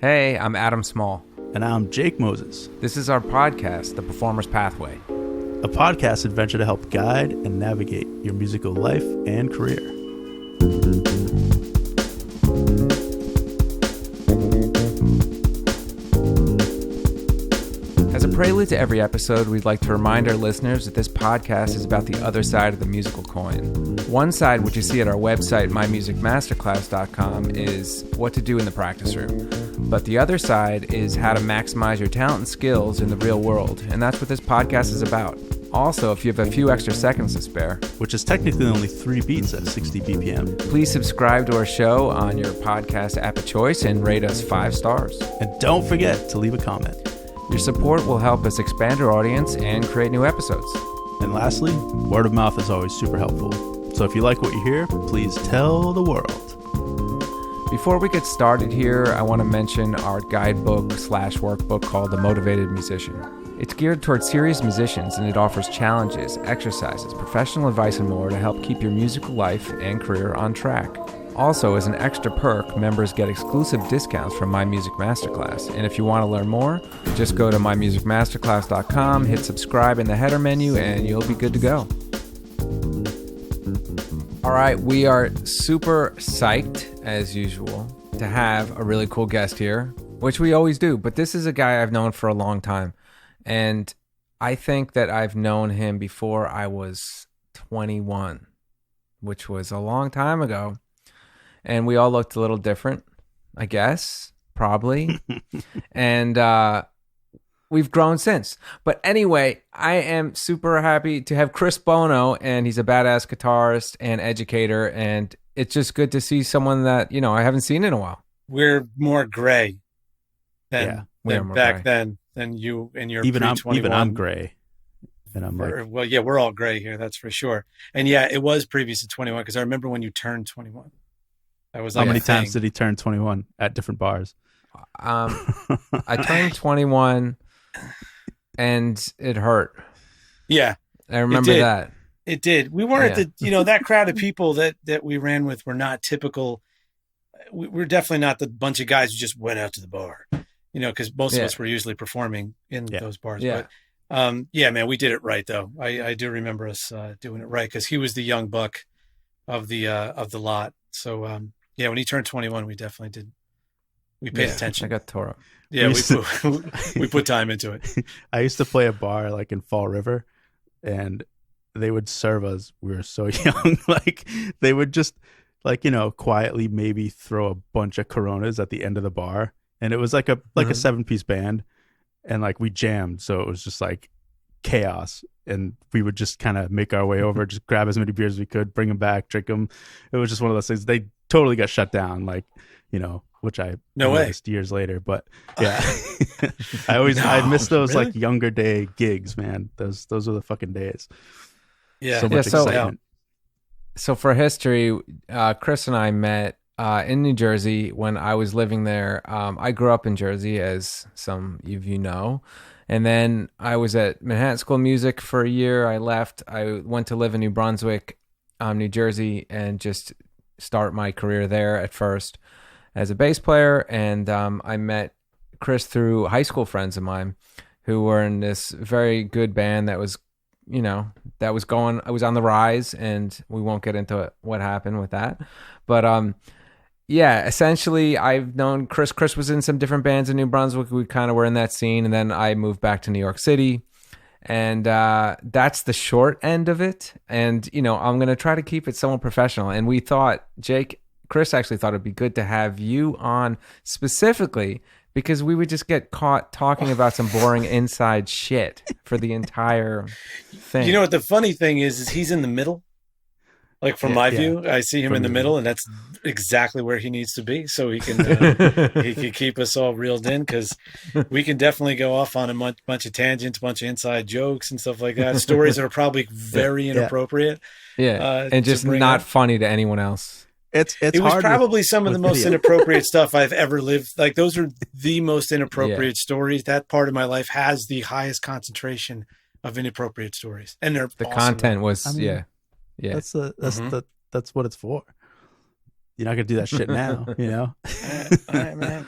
Hey, I'm Adam Small. And I'm Jake Moses. This is our podcast, The Performer's Pathway. A podcast adventure to help guide and navigate your musical life and career. As a prelude to every episode, we'd like to remind our listeners that this podcast is about the other side of the musical coin. One side, which you see at our website, mymusicmasterclass.com, is what to do in the practice room. But the other side is how to maximize your talent and skills in the real world, and that's what this podcast is about. Also, if you have a few extra seconds to spare, which is technically only 3 beats at 60 BPM, please subscribe to our show on your podcast app of choice and rate us 5 stars. And don't forget to leave a comment. Your support will help us expand our audience and create new episodes. And lastly, word of mouth is always super helpful. So if you like what you hear, please tell the world. Before we get started here, I want to mention our guidebook/workbook called The Motivated Musician. It's geared towards serious musicians, and it offers challenges, exercises, professional advice, and more to help keep your musical life and career on track. Also, as an extra perk, members get exclusive discounts from My Music Masterclass. And if you want to learn more, just go to mymusicmasterclass.com, hit subscribe in the header menu, and you'll be good to go. All right, we are super psyched, as usual, to have a really cool guest here, which we always do. But this is a guy I've known for a long time. And I think that I've known him before I was 21, which was a long time ago. And we all looked a little different, I guess, probably. And we've grown since. But anyway, I am super happy to have Chris Buono, and he's a badass guitarist and educator. And it's just good to see someone that, you know, I haven't seen in a while. We're more gray than back then than you in your even pre-21. I'm gray. And I'm like, well, yeah, we're all gray here. That's for sure. And yeah, it was previous to 21 because I remember when you turned 21. That was like how many times did he turn 21 at different bars? I turned 21 and it hurt. Yeah. I remember that. It did. We weren't that crowd of people that we ran with were not typical. We're definitely not the bunch of guys who just went out to the bar, because most of us were usually performing in those bars. Yeah. But man, we did it right though. I do remember us doing it right because he was the young buck of the lot. So when he turned 21, we definitely did. We paid attention. I got tore up. Yeah, we put time into it. I used to play a bar like in Fall River, and they would serve us. We were so young. Like they would just quietly maybe throw a bunch of Coronas at the end of the bar, and it was like a 7-piece band, and like we jammed, so it was just like chaos. And we would just kind of make our way over, just grab as many beers as we could, bring them back, drink them. It was just one of those things. They totally got shut down, which I noticed years later. But yeah, I miss those like younger day gigs, man. Those were the fucking days. Yeah. So much excitement. So for history, Chris and I met in New Jersey when I was living there. I grew up in Jersey, as some of you know. And then I was at Manhattan School of Music for a year. I left. I went to live in New Brunswick, New Jersey, and just start my career there at first as a bass player. And I met Chris through high school friends of mine who were in this very good band that was, I was on the rise, and we won't get into what happened with that. But essentially I've known Chris. Chris was in some different bands in New Brunswick. We kind of were in that scene. And then I moved back to New York City. And that's the short end of it. And, I'm going to try to keep it somewhat professional. And we thought, Chris actually thought it'd be good to have you on specifically because we would just get caught talking about some boring inside shit for the entire thing. You know what the funny thing is he's in the middle. Like from my view, I see him in the middle, and that's exactly where he needs to be. So he can keep us all reeled in, because we can definitely go off on a bunch of tangents, bunch of inside jokes and stuff like that. Stories that are probably very inappropriate. And just not funny to anyone else. It was probably some of the most inappropriate stuff I've ever lived. Like those are the most inappropriate stories. That part of my life has the highest concentration of inappropriate stories, and they're the awesome. content was that's what it's for. you're not gonna do that shit now, you know. All right, man.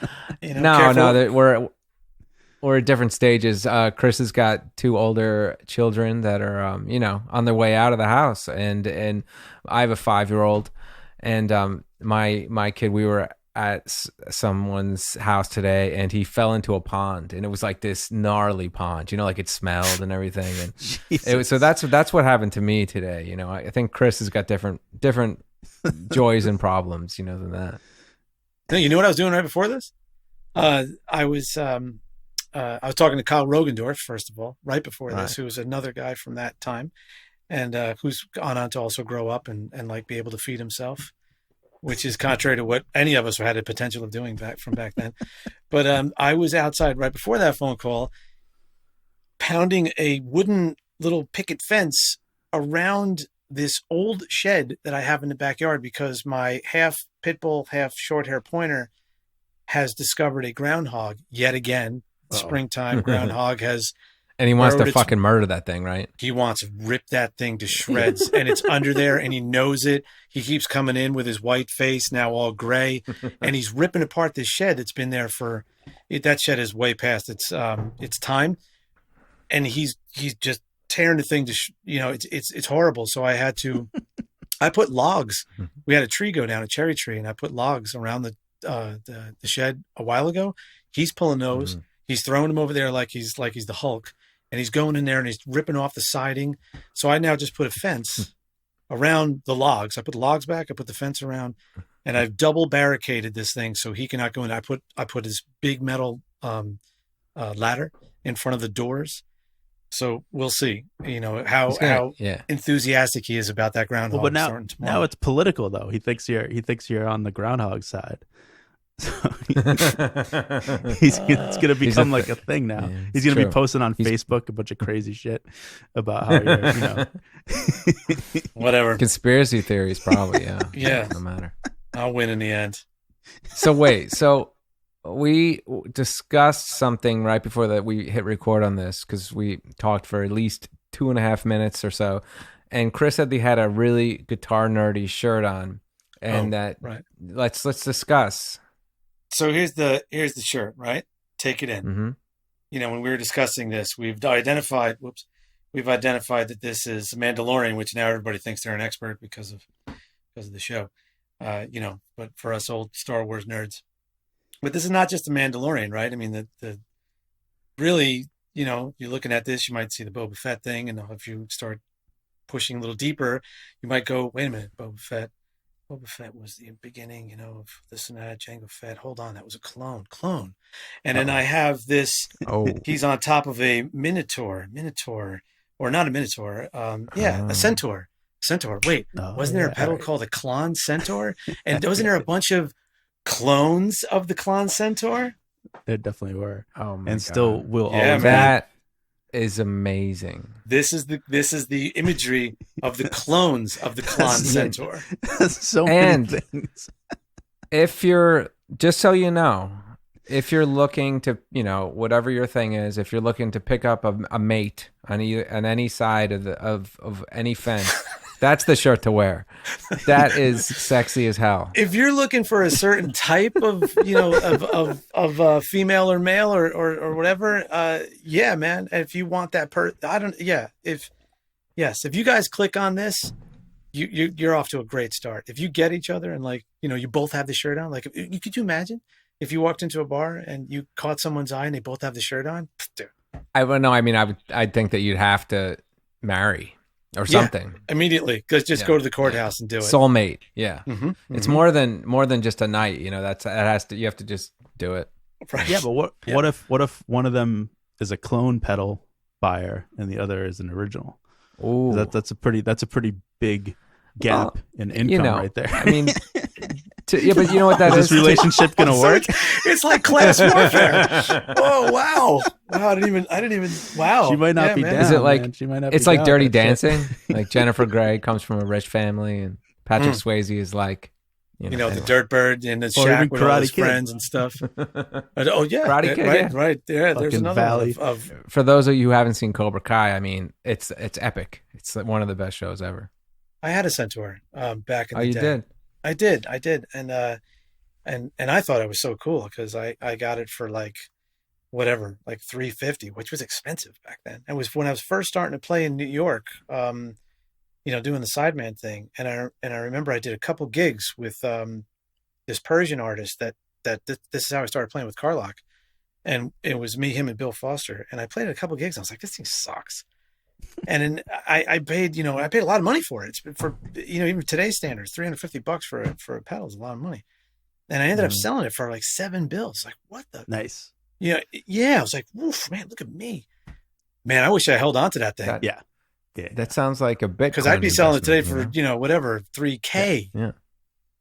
We're at different stages. Chris has got 2 older children that are, on their way out of the house, and I have a 5-year-old, and my kid. We were at someone's house today, and he fell into a pond, and it was like this gnarly pond, like it smelled and everything, and it was, so that's what happened to me today. I think Chris has got different joys and problems, than that. You know what I was doing right before this? I was talking to Kyle Rogendorf, first of all, right before this, who was another guy from that time, and who's gone on to also grow up and like be able to feed himself, which is contrary to what any of us had the potential of doing back then. But I was outside right before that phone call, pounding a wooden little picket fence around this old shed that I have in the backyard because my half pit bull, half short hair pointer has discovered a groundhog yet again. Springtime groundhog has, and he wants to fucking murder that thing, right? He wants to rip that thing to shreds, and it's under there, and he knows it. He keeps coming in with his white face, now all gray, and he's ripping apart this shed that's been there for. That shed is way past its time, and he's just tearing the thing to. It's horrible. So I put logs. We had a tree go down, a cherry tree, and I put logs around the shed a while ago. He's pulling those. He's throwing them over there like he's the Hulk, and he's going in there and he's ripping off the siding. So I now just put a fence around the logs. I put the logs back. I put the fence around, and I've double barricaded this thing so he cannot go in. I put this big metal ladder in front of the doors. So we'll see, how enthusiastic he is about that groundhog. Well, but now it's political though. He thinks you're on the groundhog side. So it's going to become like a thing now. Yeah, he's going to be posting on Facebook a bunch of crazy shit about how you're, whatever conspiracy theories, probably. Yeah, yeah, no matter. I'll win in the end. So wait, we discussed something right before that we hit record on this because we talked for at least 2.5 minutes or so, and Chris said he had a really guitar nerdy shirt on, and let's discuss. So here's the shirt, right? Take it in. Mm-hmm. When we were discussing this, we've identified that this is Mandalorian, which now everybody thinks they're an expert because of the show. But for us old Star Wars nerds, but this is not just a Mandalorian, right? I mean, the really, you're looking at this, you might see the Boba Fett thing, and if you start pushing a little deeper, you might go, wait a minute, Boba Fett was the beginning, of this and that, Jango Fett. Hold on, that was a clone. And then I have this, he's on top of a Minotaur, or not a Minotaur, a Centaur. Wait, wasn't there a pedal called a Clon Centaur? And wasn't there a bunch of clones of the Clon Centaur? There definitely were. Oh my and God. Still will Yeah, always man. That is amazing. This is the imagery of the clones of the Clon Centaur. So many things. If you're, just so you know, if you're looking to, whatever your thing is, if you're looking to pick up a mate on any side of any fence, that's the shirt to wear. That is sexy as hell. If you're looking for a certain type of, of female or male or whatever, yeah, man. If you want that if you guys click on this, you're off to a great start. If you get each other and you both have the shirt on, could you imagine if you walked into a bar and you caught someone's eye and they both have the shirt on? Dude. I would know. I mean, I'd think that you'd have to marry. Or something immediately, because just go to the courthouse and do it. Soulmate, yeah. Mm-hmm, mm-hmm. It's more than just a night. You have to just do it. Right. Yeah, but what if one of them is a clone pedal buyer and the other is an original? Ooh, that's a pretty big gap in income right there. I mean, but you know what that is? Is this relationship gonna work? It's like class warfare. Oh wow! I didn't even. Wow. She might not be down. Is it like man. She might not it's be like down Dirty with that Dancing? Like Jennifer Grey comes from a rich family, and Patrick Swayze is like, the dirt bird in the shack with all his friends and stuff. Oh yeah, Karate Kid, right there. There's another Valley. one of. For those of you who haven't seen Cobra Kai, I mean, it's epic. It's one of the best shows ever. I had a Centaur back in the day. Oh, you did? I did, and I thought it was so cool because I got it for like whatever, like 350, which was expensive back then. It was when I was first starting to play in New York, doing the sideman thing. And I remember I did a couple gigs with this Persian artist this is how I started playing with Carlock. And it was me, him, and Bill Foster. And I played a couple gigs. I was like, this thing sucks. And then I paid, I paid a lot of money for it. It's for, even today's standards, $350 for a pedal is a lot of money. And I ended up selling it for like $7. Like, what the? Nice. Yeah. I was like, woof, man, look at me. Man, I wish I held on to that thing. Yeah. That sounds like a Bitcoin. Because I'd be selling it today for, whatever, $3K. Yeah.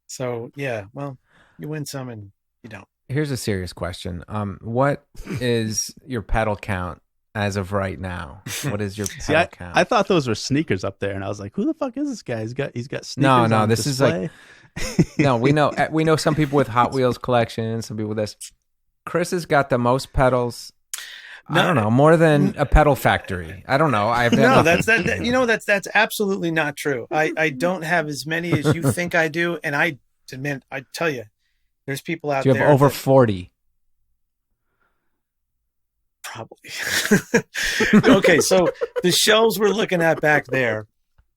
So, yeah, well, you win some and you don't. Here's a serious question. What is your pedal count as of right now? What is your pedal count? I thought those were sneakers up there, and I was like, who the fuck is this guy? He's got sneakers. No, on this display. is like no. We know some people with Hot Wheels collections. Some people with this. Chris has got the most pedals. I don't know, more than a pedal factory. I don't know. That's absolutely not true. I don't have as many as you think I do, and I tell you, there's people out there. You have over 40. Probably. Okay, so the shelves we're looking at back there,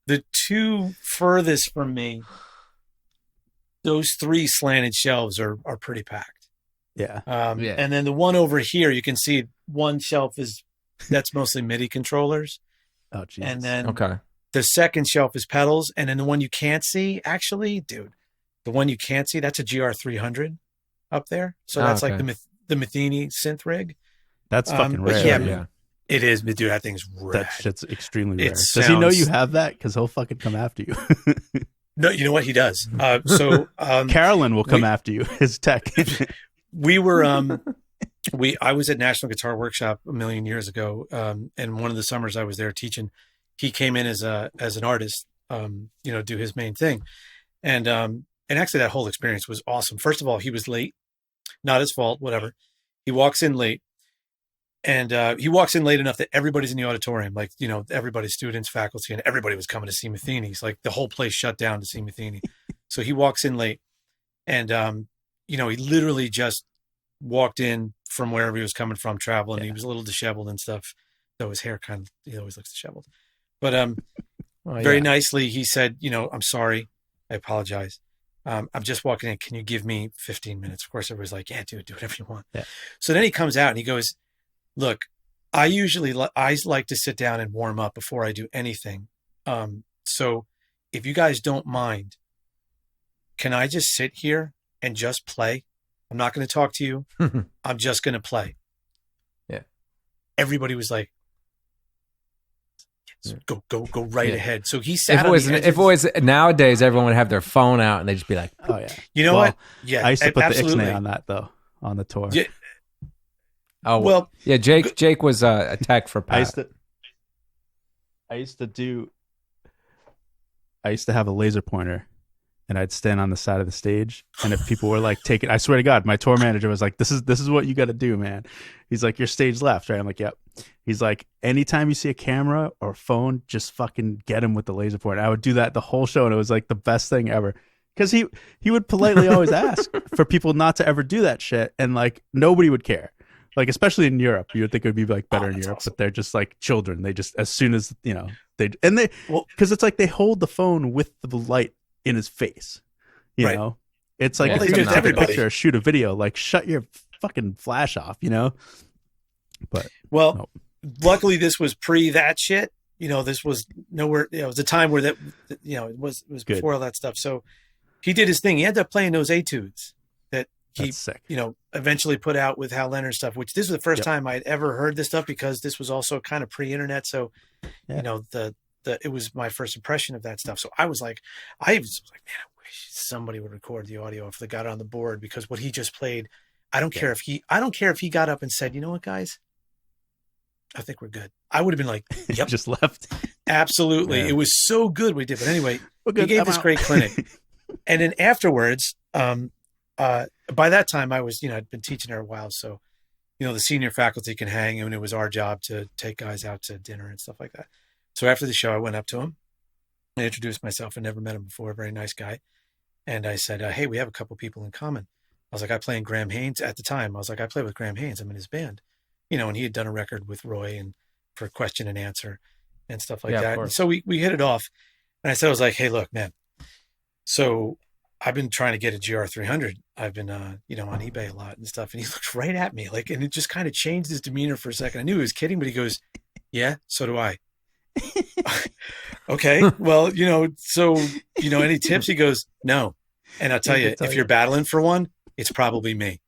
the two furthest from me, those three slanted shelves are pretty packed. Yeah. And then the one over here, you can see one shelf that's mostly MIDI controllers. Oh, Jesus. And then the second shelf is pedals. And then the one you can't see, actually, dude, the one you can't see, that's a GR300 up there. So that's like the Matheny synth rig. That's fucking rare. Yeah. It is, but dude, that thing's rare. That shit's extremely rare. Does he know you have that? Because he'll fucking come after you. No, you know what? He does. So Carolyn will come after you, his tech. We were, I was at National Guitar Workshop a million years ago. And one of the summers I was there teaching, he came in as an artist, do his main thing. And actually that whole experience was awesome. First of all, he was late, not his fault, whatever. He walks in late and he walks in late enough that everybody's in the auditorium, like, everybody's students, faculty, and everybody was coming to see Matheny's. Like the whole place shut down to see Matheny. So he walks in late and, he literally just walked in from wherever he was coming from, traveling. Yeah. He was a little disheveled and stuff, though his hair he always looks disheveled. But very nicely, he said, I'm sorry. I apologize. I'm just walking in. Can you give me 15 minutes? Of course, everybody's like, yeah, dude, do whatever you want. Yeah. So then he comes out and he goes, look, I like to sit down and warm up before I do anything. So if you guys don't mind, can I just sit here and just play? I'm not going to talk to you. I'm just going to play. Yeah. Everybody was like, yes, go right ahead. So he sat. If it was nowadays, everyone would have their phone out and they'd just be like, oh yeah. You know what? Yeah. I used to put the Ixnay on that though, on the tour. Yeah. Oh, well, yeah. Jake was a tech for Pat. I used to have a laser pointer. And I'd stand on the side of the stage, and if people were like taking, I swear to God, my tour manager was like, "This is what you got to do, man." He's like, "You're stage left, right?" I'm like, "Yep." He's like, "Anytime you see a camera or a phone, just fucking get him with the laser pointer." I would do that the whole show, and it was like the best thing ever. Because he would politely always ask for people not to ever do that shit, and like nobody would care. Like especially in Europe, you would think it would be like better in Europe, awesome. But they're just like children. They just as soon as because it's like they hold the phone with the light in his face, you know. It's like if you're gonna take a picture or shoot a video, like shut your fucking flash off, But luckily this was pre that shit. This was nowhere. It was a time where that, it was before all that stuff. So he did his thing. He ended up playing those etudes that he, eventually put out with Hal Leonard stuff. Which this was the first time I'd ever heard this stuff because this was also kind of pre-internet. So it was my first impression of that stuff. So I was like, man, I wish somebody would record the audio if they got it on the board, because what he just played, I don't care if he got up and said, you know what, guys, I think we're good. I would have been like, yep. Just left. Absolutely. Yeah. It was so good what we did. But anyway, he gave this great clinic. And then afterwards, by that time I was, I'd been teaching there a while. So, the senior faculty can hang, and it was our job to take guys out to dinner and stuff like that. So after the show, I went up to him and introduced myself. I never met him before. Very nice guy. And I said, hey, we have a couple people in common. I was like, I play in Graham Haynes at the time. I was like, I play with Graham Haynes. I'm in his band, and he had done a record with Roy and for question and answer and stuff like that. And so we hit it off. And I was like, hey, look, man, so I've been trying to get a GR300. I've been, on eBay a lot and stuff. And he looked right at me and it just kind of changed his demeanor for a second. I knew he was kidding, but he goes, yeah, so do I. Okay. Well, so, any tips? He goes, no. And I'll tell you, if you're battling for one, it's probably me.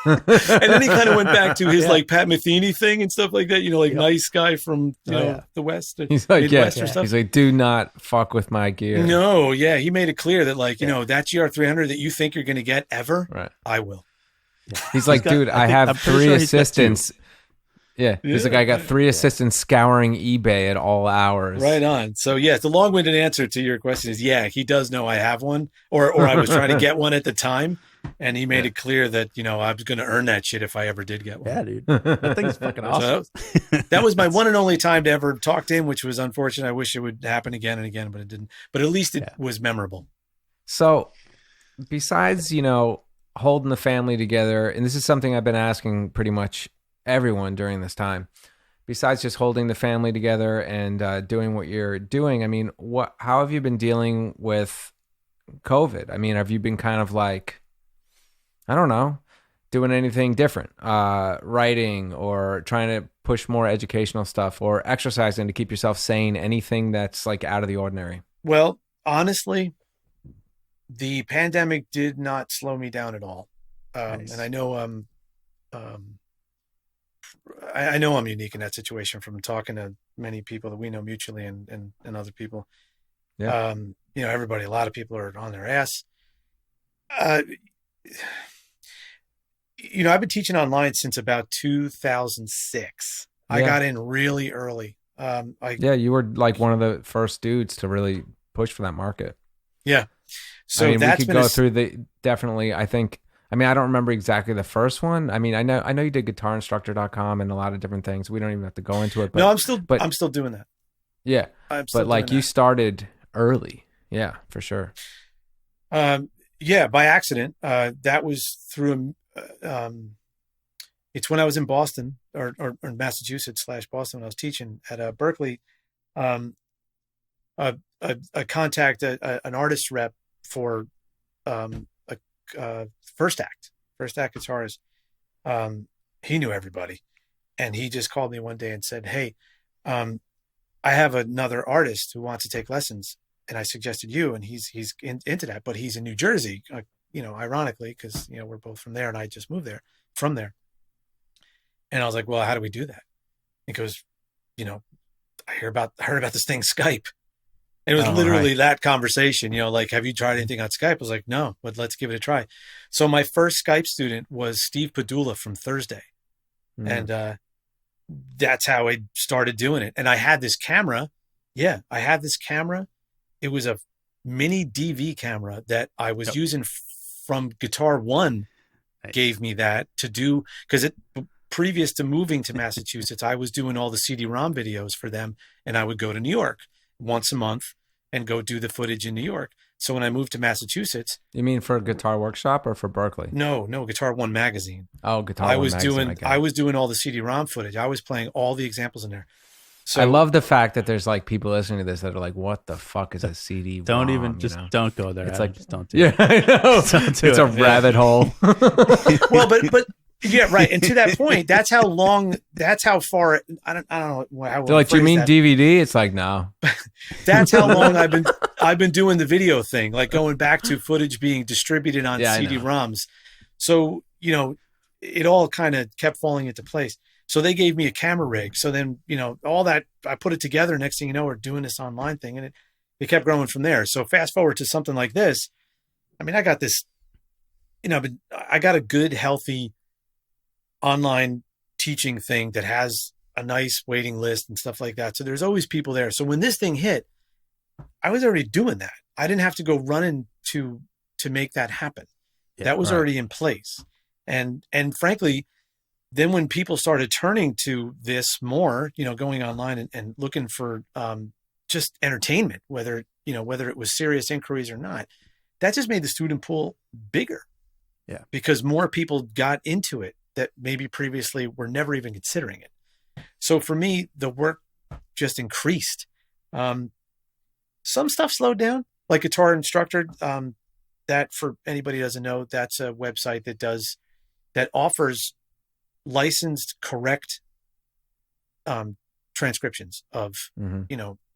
And then he kind of went back to his Pat Metheny thing and stuff like that, nice guy from the West. He's like, Midwest or stuff. He's like, do not fuck with my gear. No, yeah. He made it clear that that GR300 that you think you're going to get ever, right. I will. Yeah. He's like, dude, I have 3 assistants. Yeah. He's like, I got 3 assistants scouring eBay at all hours. Right on. So yeah, the long-winded answer to your question is, yeah, he does know I have one or I was trying to get one at the time. And he made it clear that, I was going to earn that shit if I ever did get one. Yeah, dude. That thing's fucking awesome. So that was my one and only time to ever talk to him, which was unfortunate. I wish it would happen again and again, but it didn't. But at least it was memorable. So besides, holding the family together, and this is something I've been asking pretty much everyone during this time, besides just holding the family together and doing what you're doing, I mean, how have you been dealing with COVID? I mean, have you been kind of like, I don't know, doing anything different, writing or trying to push more educational stuff or exercising to keep yourself sane, anything that's like out of the ordinary? Well, honestly, the pandemic did not slow me down at all. Nice. And I know I know I'm unique in that situation from talking to many people that we know mutually and other people. Yeah. Everybody, a lot of people are on their ass. I've been teaching online since about 2006. Yeah. I got in really early. You were like one of the first dudes to really push for that market. Yeah. So we could go through definitely, I think, I don't remember exactly the first one. I know you did guitarinstructor.com and a lot of different things. We don't even have to go into it. But, no, I'm still doing that. Yeah. But you started early. Yeah, for sure. Yeah, by accident. That was through it's when I was in Boston or Massachusetts / Boston when I was teaching at Berkeley. A contact an artist rep for First Act guitarist. He knew everybody, and he just called me one day and said, "Hey, I have another artist who wants to take lessons, and I suggested you, and he's into that, but he's in New Jersey, ironically, because we're both from there, and I just moved from there." And I was like, "Well, how do we do that?" He goes, "I heard about this thing, Skype." And it was literally that conversation, have you tried anything on Skype? I was like, no, but let's give it a try. So my first Skype student was Steve Padula from Thursday. And that's how I started doing it. And I had this camera. Yeah, I had this camera. It was a mini DV camera that I was using from Guitar One. Gave me that to do, because previous to moving to Massachusetts, I was doing all the CD-ROM videos for them, and I would go to New York once a month and go do the footage in New York. So when I moved to Massachusetts. You mean for Guitar Workshop or for Berkeley? No, Guitar One magazine. Oh, Guitar One magazine. I was doing all the CD-ROM footage. I was playing all the examples in there. So I love the fact that there's people listening to this that are like, what the fuck is a CD-ROM? Don't even, don't go there. It's just don't do it. I know. It's a rabbit hole. Well, but yeah, right. And to that point, that's how far, I don't know how. They're like, do you mean that. DVD? It's like, no. That's how long I've been doing the video thing, like going back to footage being distributed on CD-ROMs. So, it all kind of kept falling into place. So they gave me a camera rig. So then, all that, I put it together. Next thing you know, we're doing this online thing, and it kept growing from there. So fast forward to something like this. I got this, I got a good, healthy online teaching thing that has a nice waiting list and stuff like that. So there's always people there. So when this thing hit, I was already doing that. I didn't have to go running to make that happen. Yeah, that was already in place. And frankly, then when people started turning to this more, going online and looking for just entertainment, whether it was serious inquiries or not, that just made the student pool bigger. Yeah. Because more people got into it that maybe previously were never even considering it. So for me, the work just increased. Some stuff slowed down, like Guitar Instructor. That, for anybody who doesn't know, that's a website that offers licensed, correct transcriptions of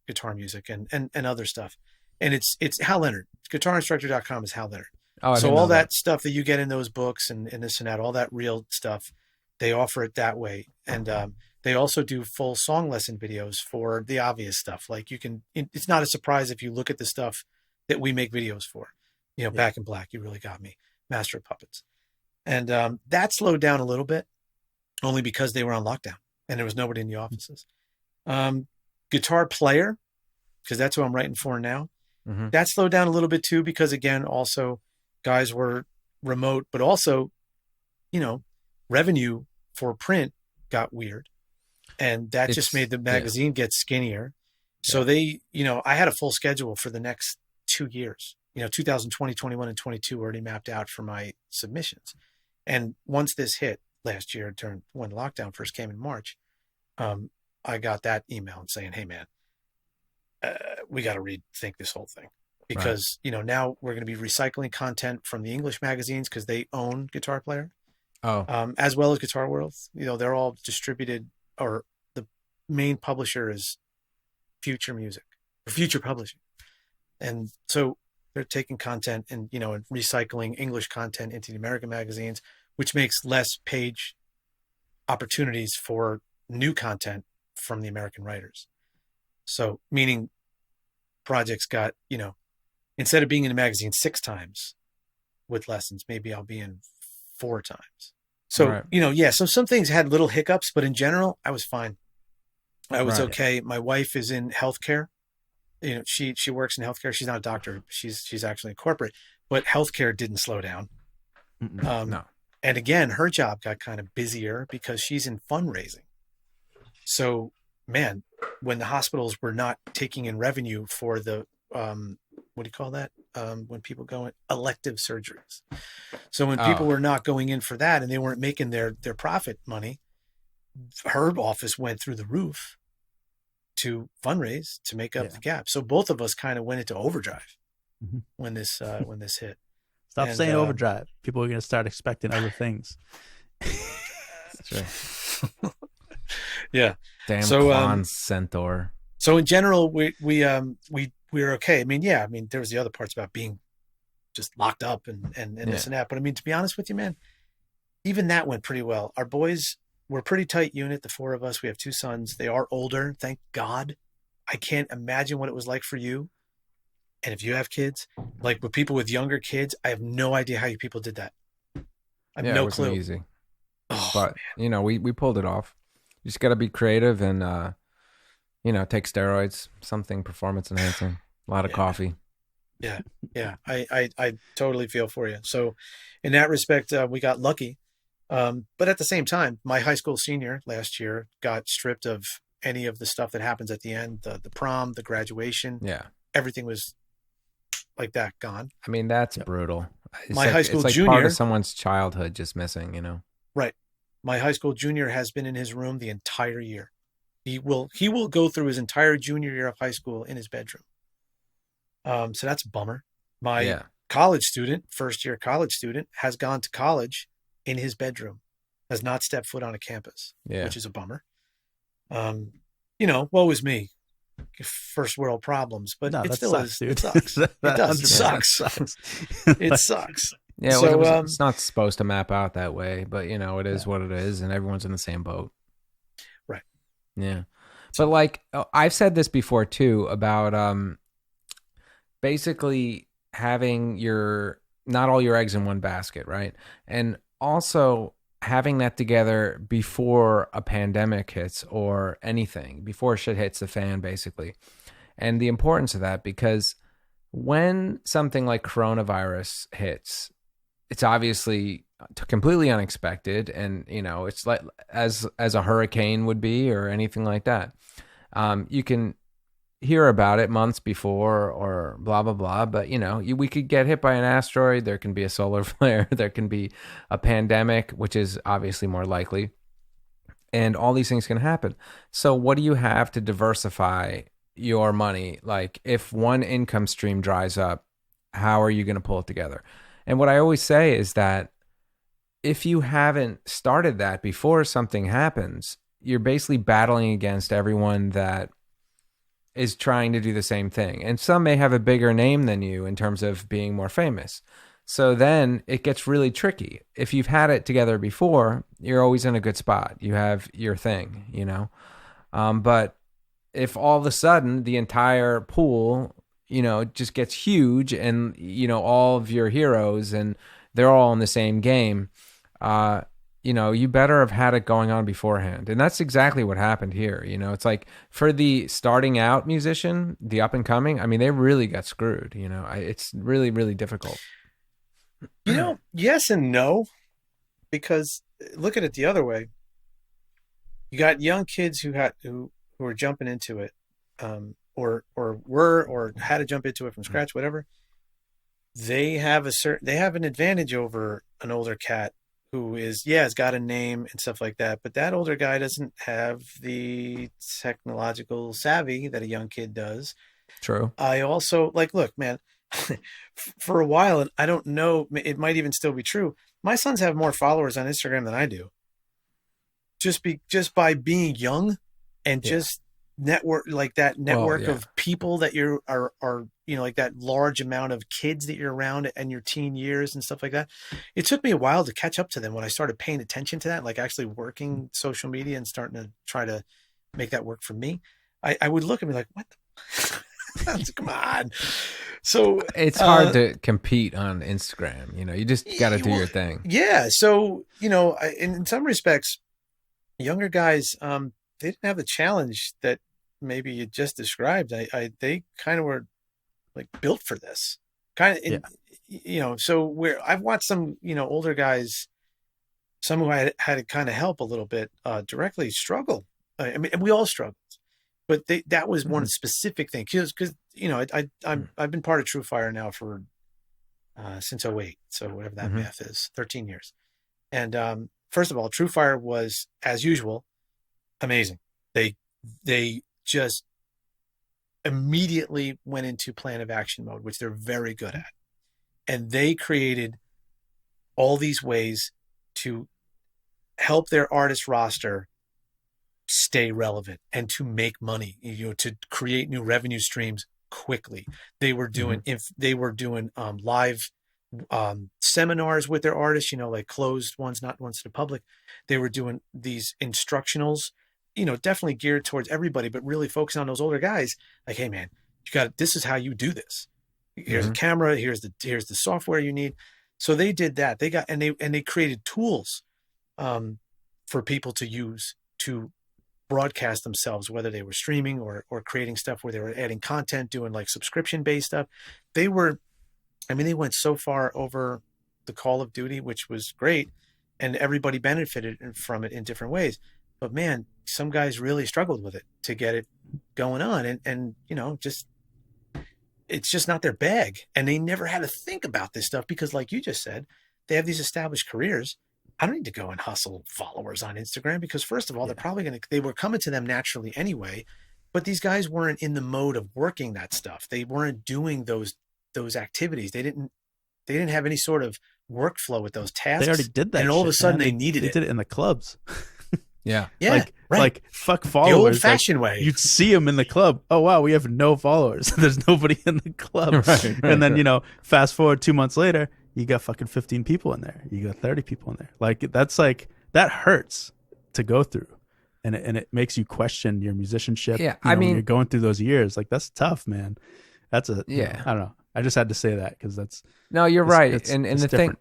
guitar music and other stuff. And it's Hal Leonard. GuitarInstructor.com is Hal Leonard. Oh, so all that stuff that you get in those books and this and that, all that real stuff, they offer it that way. And they also do full song lesson videos for the obvious stuff. Like it's not a surprise if you look at the stuff that we make videos for. Back in Black, You Really Got Me, Master of Puppets. And that slowed down a little bit, only because they were on lockdown and there was nobody in the offices. Guitar Player, because that's who I'm writing for now. That slowed down a little bit too, because again, also guys were remote, but also, revenue for print got weird, and that just made the magazine get skinnier. So they, I had a full schedule for the next 2 years, 2020, 21, and 22 already mapped out for my submissions. And once this hit last year, when lockdown first came in March, I got that email saying, "Hey man, we got to rethink this whole thing." Because, now we're going to be recycling content from the English magazines because they own Guitar Player. As well as Guitar World. They're all distributed, or the main publisher is Future Music, or Future Publishing. And so they're taking content and recycling English content into the American magazines, which makes less page opportunities for new content from the American writers. So meaning projects got, instead of being in the magazine 6 times with lessons, maybe I'll be in 4 times. So, so some things had little hiccups, but in general, I was fine. I was okay. My wife is in healthcare. She works in healthcare. She's not a doctor. She's actually in corporate, but healthcare didn't slow down. No. And again, her job got kind of busier because she's in fundraising. So, man, when the hospitals were not taking in revenue for the, what do you call that? When people go in elective surgeries. So when people were not going in for that and they weren't making their profit money, her office went through the roof to fundraise to make up the gap. So both of us kind of went into overdrive when this hit. Stop saying overdrive. People are going to start expecting other things. That's right. Yeah. Damn Quan Centaur. So in general, we were okay. I mean, there was the other parts about being just locked up and this and that. But I mean, to be honest with you, man, even that went pretty well. Our boys were a pretty tight unit, the 4 of us. We have 2 sons. They are older, thank God. I can't imagine what it was like for you. And if you have kids, like with people with younger kids, I have no idea how you people did that. I have no clue. It wasn't easy. But, we pulled it off. You just got to be creative and, take steroids, something performance enhancing, a lot of coffee. Yeah. I totally feel for you. So in that respect, we got lucky. But at the same time, my high school senior last year got stripped of any of the stuff that happens at the end, the prom, the graduation. Yeah. Everything was like that, gone. I mean, that's brutal. My high school it's junior, part of someone's childhood just missing, Right. My high school junior has been in his room the entire year. He will go through his entire junior year of high school in his bedroom. So that's a bummer. My college student, first year college student, has gone to college in his bedroom, has not stepped foot on a campus, which is a bummer. Woe is me. First world problems, but it still sucks, is. Dude. It sucks. It does. It sucks. It sucks. Yeah, so, it's not supposed to map out that way, but it is what it is, and everyone's in the same boat. Right. Yeah. But like I've said this before too about basically having not all your eggs in one basket, right? And also having that together before a pandemic hits or anything, before shit hits the fan, basically. And the importance of that, because when something like coronavirus hits, it's obviously completely unexpected, and it's like as a hurricane would be or anything like that. You can hear about it months before or blah blah blah, but we could get hit by an asteroid, there can be a solar flare, there can be a pandemic, which is obviously more likely, and all these things can happen. So what do you have to diversify your money? Like, if one income stream dries up, how are you going to pull it together? And what I always say is that if you haven't started that before something happens, you're basically battling against everyone that is trying to do the same thing. And some may have a bigger name than you in terms of being more famous. So then it gets really tricky. If you've had it together before, you're always in a good spot. You have your thing, But if all of a sudden the entire pool, just gets huge and, all of your heroes and they're all in the same game, you better have had it going on beforehand. And that's exactly what happened here. It's like for the starting out musician, the up and coming, I mean, they really got screwed. It's really, really difficult. Yes and no, because look at it the other way. You got young kids who are jumping into it, or had to jump into it from scratch, whatever. They have an advantage over an older cat who has got a name and stuff like that, but that older guy doesn't have the technological savvy that a young kid does. True. I also look, man, for a while, and I don't know, it might even still be true. My sons have more followers on Instagram than I do. Just by being young and just network of people that you are like that large amount of kids that you're around and your teen years and stuff like that. It took me a while to catch up to them when I started paying attention to that, like actually working social media and starting to try to make that work for me. I would look at me like, what the come on. So it's hard to compete on Instagram. You just got to do your thing. Yeah. So, in some respects, younger guys, they didn't have the challenge that maybe you just described. They kind of were like built for this kind of, so where I've watched some, older guys, some who I had to kind of help a little bit, directly struggle. I mean, we all struggled, but that was one specific thing. Cause I've been part of True Fire now for, since 2008. So whatever that math is, 13 years. And, first of all, True Fire was, as usual, amazing. They just immediately went into plan of action mode, which they're very good at. And they created all these ways to help their artist roster stay relevant and to make money, to create new revenue streams quickly. They were doing live seminars with their artists, like closed ones, not ones to the public. They were doing these instructionals, definitely geared towards everybody, but really focusing on those older guys. Like, hey man, this is how you do this. Here's a camera. Here's the software you need. So they did that. They created tools, for people to use to broadcast themselves, whether they were streaming or creating stuff where they were adding content, doing like subscription based stuff. They went so far over the Call of Duty, which was great, and everybody benefited from it in different ways. But man, some guys really struggled with it to get it going on. And it's just not their bag. And they never had to think about this stuff because, like you just said, they have these established careers. I don't need to go and hustle followers on Instagram because, first of all, they were coming to them naturally anyway. But these guys weren't in the mode of working that stuff. They weren't doing those activities. They didn't have any sort of workflow with those tasks. They already did that. And all of a sudden they needed it. They did it in the clubs. Yeah. Right. Like fuck followers. The old fashioned way. You'd see them in the club. Oh wow, we have no followers. There's nobody in the club. Right, and then, fast forward 2 months later, you got fucking 15 people in there. You got 30 people in there. Like that hurts to go through. And it makes you question your musicianship. Yeah. When you're going through those years, like that's tough, man. That's I don't know. I just had to say that because that's. No, you're right. It's the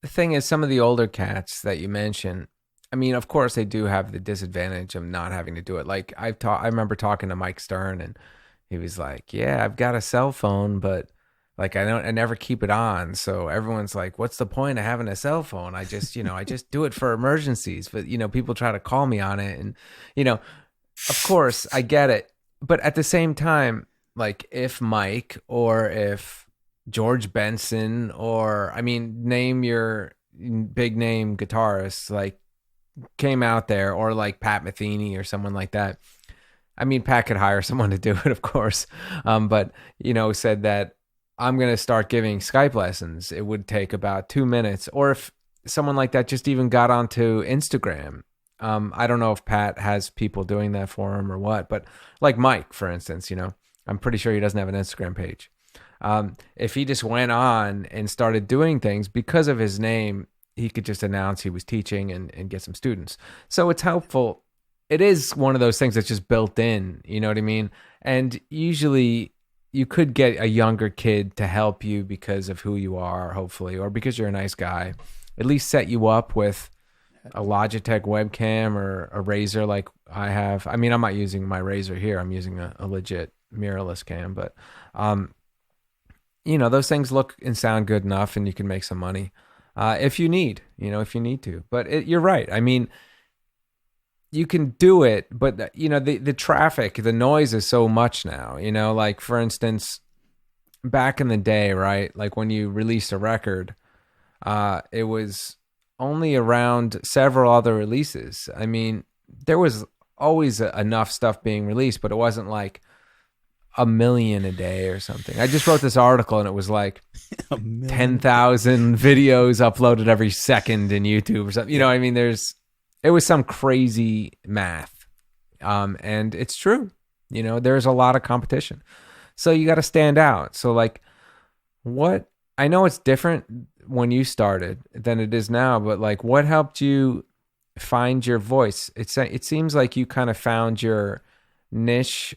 thing is, some of the older cats that you mentioned, I mean, of course they do have the disadvantage of not having to do it. Like I remember talking to Mike Stern and he was like, yeah, I've got a cell phone, but like I never keep it on. So everyone's like, what's the point of having a cell phone? I just, I just do it for emergencies, but people try to call me on it. And, of course I get it. but at the same time, like if Mike or if George Benson or I mean, name your big name guitarists like came out there, or like Pat Metheny or someone like that. I mean, Pat could hire someone to do it, of course, but said that I'm going to start giving Skype lessons. It would take about 2 minutes, or if someone like that just even got onto Instagram. I don't know if Pat has people doing that for him or what, but like Mike, for instance, I'm pretty sure he doesn't have an Instagram page. If he just went on and started doing things because of his name, he could just announce he was teaching and get some students. So it's helpful. It is one of those things that's just built in, you know what I mean? And usually you could get a younger kid to help you because of who you are, hopefully, or because you're a nice guy. At least set you up with a Logitech webcam or a Razer like I have. I mean, I'm not using my Razer here. I'm using a legit mirrorless cam, but those things look and sound good enough, and you can make some money if you need to. But you're right. I mean, you can do it, but the traffic, the noise is so much now. Like for instance, back in the day, right? Like when you released a record, it was only around several other releases. I mean, there was always enough stuff being released, but it wasn't like a million a day or something. I just wrote this article and it was like 10,000 videos uploaded every second in YouTube or something. I mean, it was some crazy math. And it's true. There's a lot of competition. So you got to stand out. So like I know it's different when you started than it is now, but like what helped you find your voice? It seems like you kind of found your niche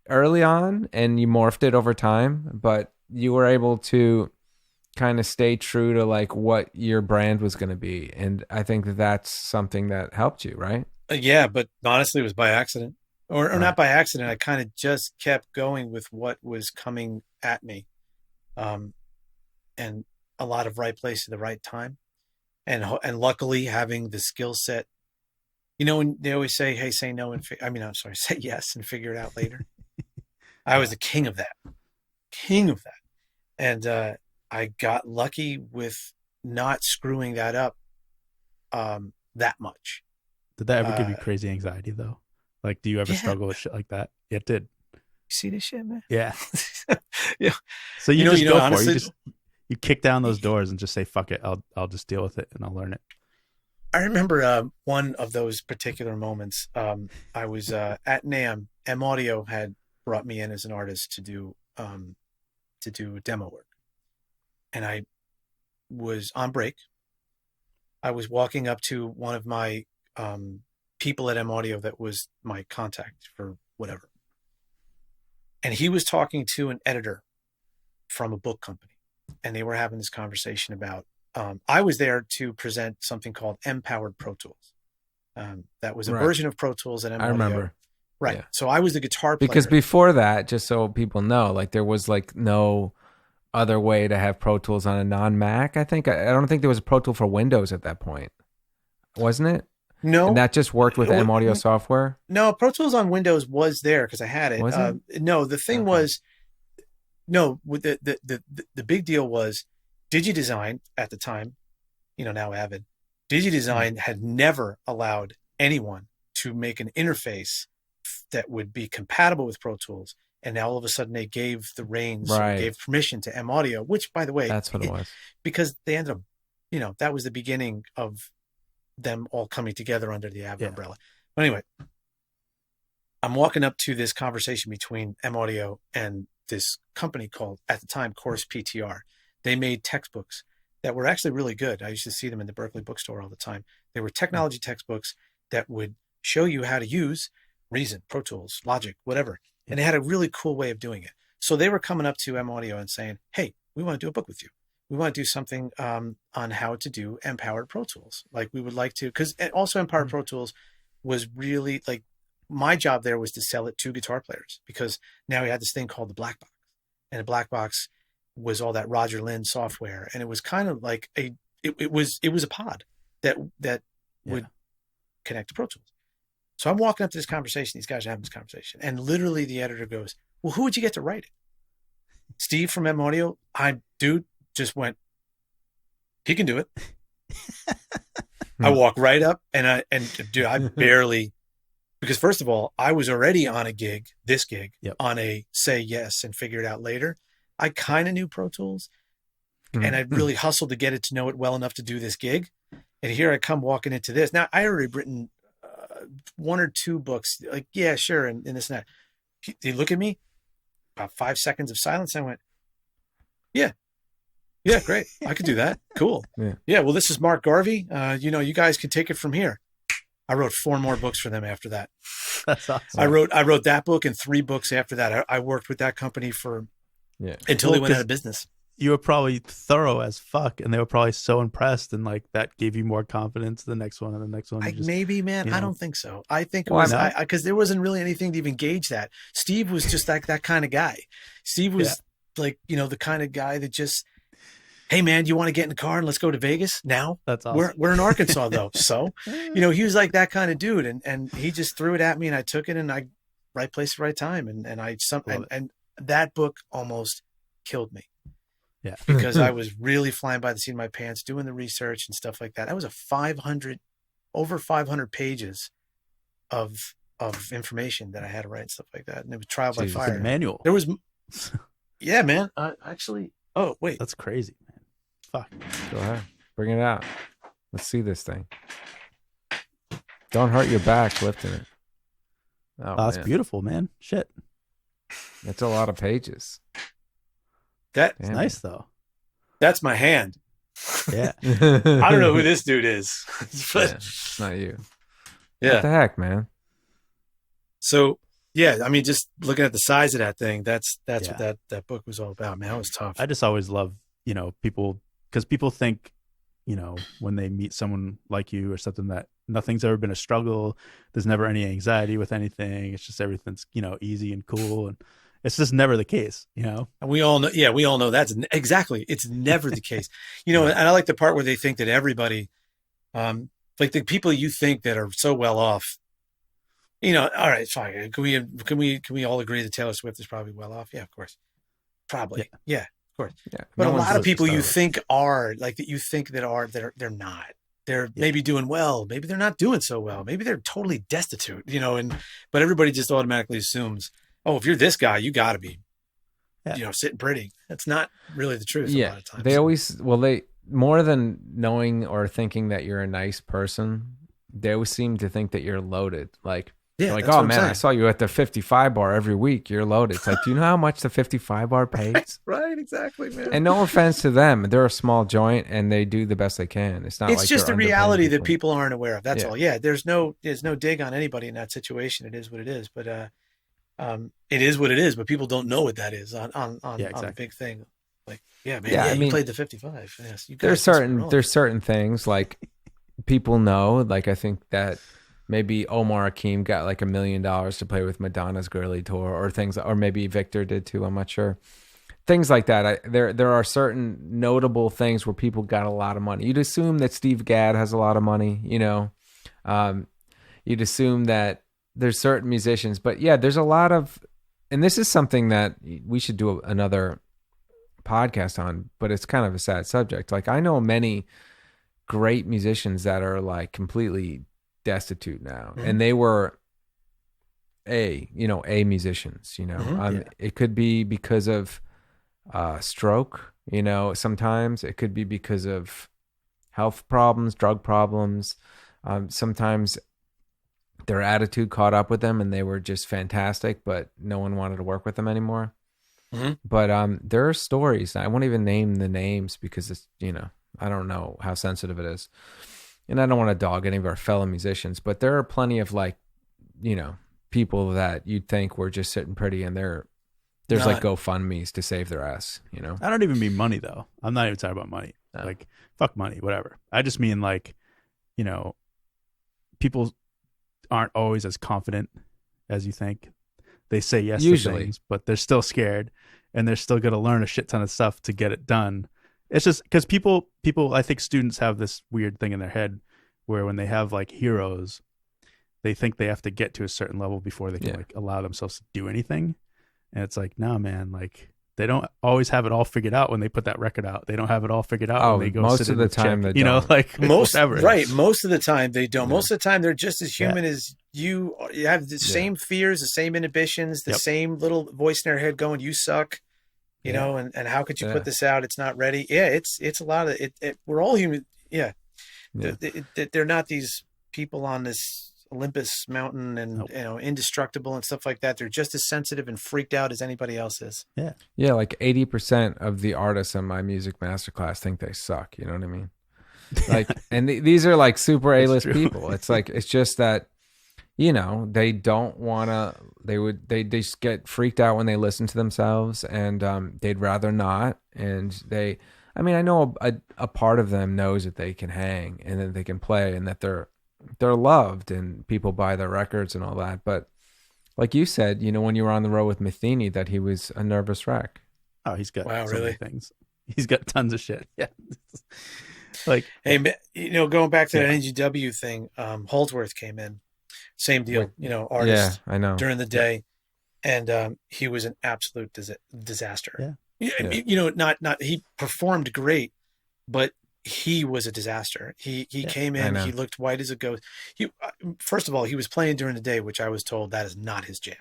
early on and you morphed it over time, but you were able to kind of stay true to like what your brand was going to be. And I think that's something that helped you, right? Yeah, but honestly, it was by accident or right. Not by accident. I kind of just kept going with what was coming at me. And a lot of right place at the right time. And luckily having the skill set, when they always say, hey, say no and say yes and figure it out later. I was the king of that. And I got lucky with not screwing that up that much. Did that ever give you crazy anxiety though? Like, do you ever struggle with shit like that? Yeah, it did. You see this shit, man? Yeah. Yeah. So you just go honestly, for it. You kick down those doors and just say, fuck it. I'll just deal with it and I'll learn it. I remember one of those particular moments. I was at NAMM. M Audio had brought me in as an artist to do demo work. And I was on break. I was walking up to one of my people at M Audio that was my contact for whatever. And he was talking to an editor from a book company. And they were having this conversation about, I was there to present something called M-Powered Pro Tools. That was a version of Pro Tools at M Audio. I remember. Right. Yeah. So I was the guitar player. Because before that, just so people know, like there was like no other way to have Pro Tools on a non-Mac. I don't think there was a Pro Tool for Windows at that point. Wasn't it? No. And that just worked with M Audio software? No, Pro Tools on Windows was there because I had it. Was it? No, the thing was, the big deal was DigiDesign at the time, now Avid, DigiDesign had never allowed anyone to make an interface that would be compatible with Pro Tools. And now all of a sudden they gave the reins, gave permission to M Audio, which by the way, that's what it was. Because they ended up, that was the beginning of them all coming together under the Avid umbrella. But anyway, I'm walking up to this conversation between M Audio and this company called, at the time, Course PTR. They made textbooks that were actually really good. I used to see them in the Berkeley bookstore all the time. They were technology textbooks that would show you how to use Reason, Pro Tools, Logic, whatever. And they had a really cool way of doing it. So they were coming up to M Audio and saying, hey, we want to do a book with you. We want to do something on how to do M-Powered Pro Tools. Like we would like to, because also M-Powered Pro Tools was really like, my job there was to sell it to guitar players, because now we had this thing called the Black Box, and the Black Box was all that Roger Lynn software. And it was kind of like it was a pod that would connect to Pro Tools. So I'm walking up to this conversation. These guys are having this conversation. And literally the editor goes, well, who would you get to write it? Steve from M Audio. Dude just went, he can do it. I walk right up and dude, I barely, because first of all, I was already on a gig, Yep. on a say yes and figure it out later. I kind of knew Pro Tools and I really hustled to get it to know it well enough to do this gig. And here I come walking into this. Now I already written 1 or 2 books, like, yeah, sure. And this and that. They look at me, about 5 seconds of silence. And I went, yeah, great. I could do that. Cool. Yeah. Well, this is Mark Garvey. You guys can take it from here. I wrote 4 more books for them after that. That's awesome. I wrote that book and 3 books after that. I worked with that company until they went out of business. You were probably thorough as fuck, and they were probably so impressed, and like that gave you more confidence. The next one and the next one. Maybe, man. I don't think so. I think it was because there wasn't really anything to even gauge that. Steve was just like that kind of guy. Steve was like, the kind of guy that just, hey man, you want to get in the car and let's go to Vegas now? That's awesome. We're in Arkansas though. So, he was like that kind of dude. And he just threw it at me and I took it and right place, right time. And that book almost killed me. Yeah. Because I was really flying by the seat of my pants, doing the research and stuff like that. That was over 500 pages of information that I had to write and stuff like that. And it was trial by fire. Manual. There was, yeah, man. Oh, wait. That's crazy, man. Fuck. Go ahead. Bring it out. Let's see this thing. Don't hurt your back lifting it. Oh, that's beautiful, man. Shit. That's a lot of pages. That's nice, though. That's my hand. Yeah. I don't know who this dude is. But it's not you. Yeah. What the heck, man? So, yeah, I mean, just looking at the size of that thing, that's what that book was all about, man. That was tough. I just always love, people, because people think, when they meet someone like you or something, that nothing's ever been a struggle. There's never any anxiety with anything. It's just everything's, easy and cool. And it's just never the case, And we all know that's exactly. It's never the case, And I like the part where they think that everybody, like the people you think that are so well off, all right, fine. Can we all agree that Taylor Swift is probably well off? Yeah, of course. Probably. Yeah, of course. Yeah. But a lot of people you think are like that, you think that they're not. They're maybe doing well. Maybe they're not doing so well. Maybe they're totally destitute, but everybody just automatically assumes, oh, if you're this guy, you got to be, sitting pretty. That's not really the truth. A lot of times. They always, more than knowing or thinking that you're a nice person, they always seem to think that you're loaded. Like, oh man, I saw you at the 55 bar every week. You're loaded. It's like, do you know how much the 55 bar pays? Right, exactly, man. And no offense to them, they're a small joint and they do the best they can. It's not. It's like just a reality that people aren't aware of. That's all. Yeah, there's no dig on anybody in that situation. It is what it is. But it is what it is. But people don't know what that is on the big thing. Like, man, I mean, you played the 55. Yes, there's certain things like people know. Like I think that. Maybe Omar Hakim got like $1 million to play with Madonna's Girly Tour or things, or maybe Victor did too. I'm not sure. Things like that. There are certain notable things where people got a lot of money. You'd assume that Steve Gadd has a lot of money, You'd assume that there's certain musicians, but yeah, there's a lot of, and this is something that we should do another podcast on, but it's kind of a sad subject. Like I know many great musicians that are like completely destitute now, and they were a musicians, it could be because of stroke, sometimes it could be because of health problems, drug problems, sometimes their attitude caught up with them and they were just fantastic, but no one wanted to work with them anymore. But there are stories, I won't even name the names because it's I don't know how sensitive it is. And I don't want to dog any of our fellow musicians, but there are plenty of like, people that you'd think were just sitting pretty and there's like GoFundMe's to save their ass, I don't even mean money though. I'm not even talking about money. No. Like fuck money, whatever. I just mean like, people aren't always as confident as you think. They say yes to things, but they're still scared and they're still going to learn a shit ton of stuff to get it done. It's just because people, I think students have this weird thing in their head where when they have like heroes, they think they have to get to a certain level before they can like allow themselves to do anything. And it's like, no, man, like they don't always have it all figured out when they put that record out. They don't have it all figured out when they go most sit of in the with time Chip, they don't. like most whatever. Right. Most of the time they don't. Yeah. Most of the time they're just as human as you. You have the same fears, the same inhibitions, the same little voice in their head going, "You suck," you know, and how could you put this out? It's not ready. Yeah, it's a lot of it. We're all human. Yeah. They're not these people on this Olympus mountain and indestructible and stuff like that. They're just as sensitive and freaked out as anybody else is. Yeah, like 80% of the artists in my music masterclass think they suck. You know what I mean? Like, and these are like super A-list people. It's like, it's just that, they don't want to, they just get freaked out when they listen to themselves, and they'd rather not. And I know a part of them knows that they can hang and that they can play and that they're loved and people buy their records and all that. But like you said, when you were on the road with Matheny, that he was a nervous wreck. Oh, he's got so many things. He's got tons of shit. Yeah. Like, hey, going back to that NGW thing, Holdsworth came in, same deal, artist I know. during the day. And he was an absolute disaster. Not he performed great, but he was a disaster. He came in, he looked white as a ghost. First of all, he was playing during the day, which I was told that is not his jam.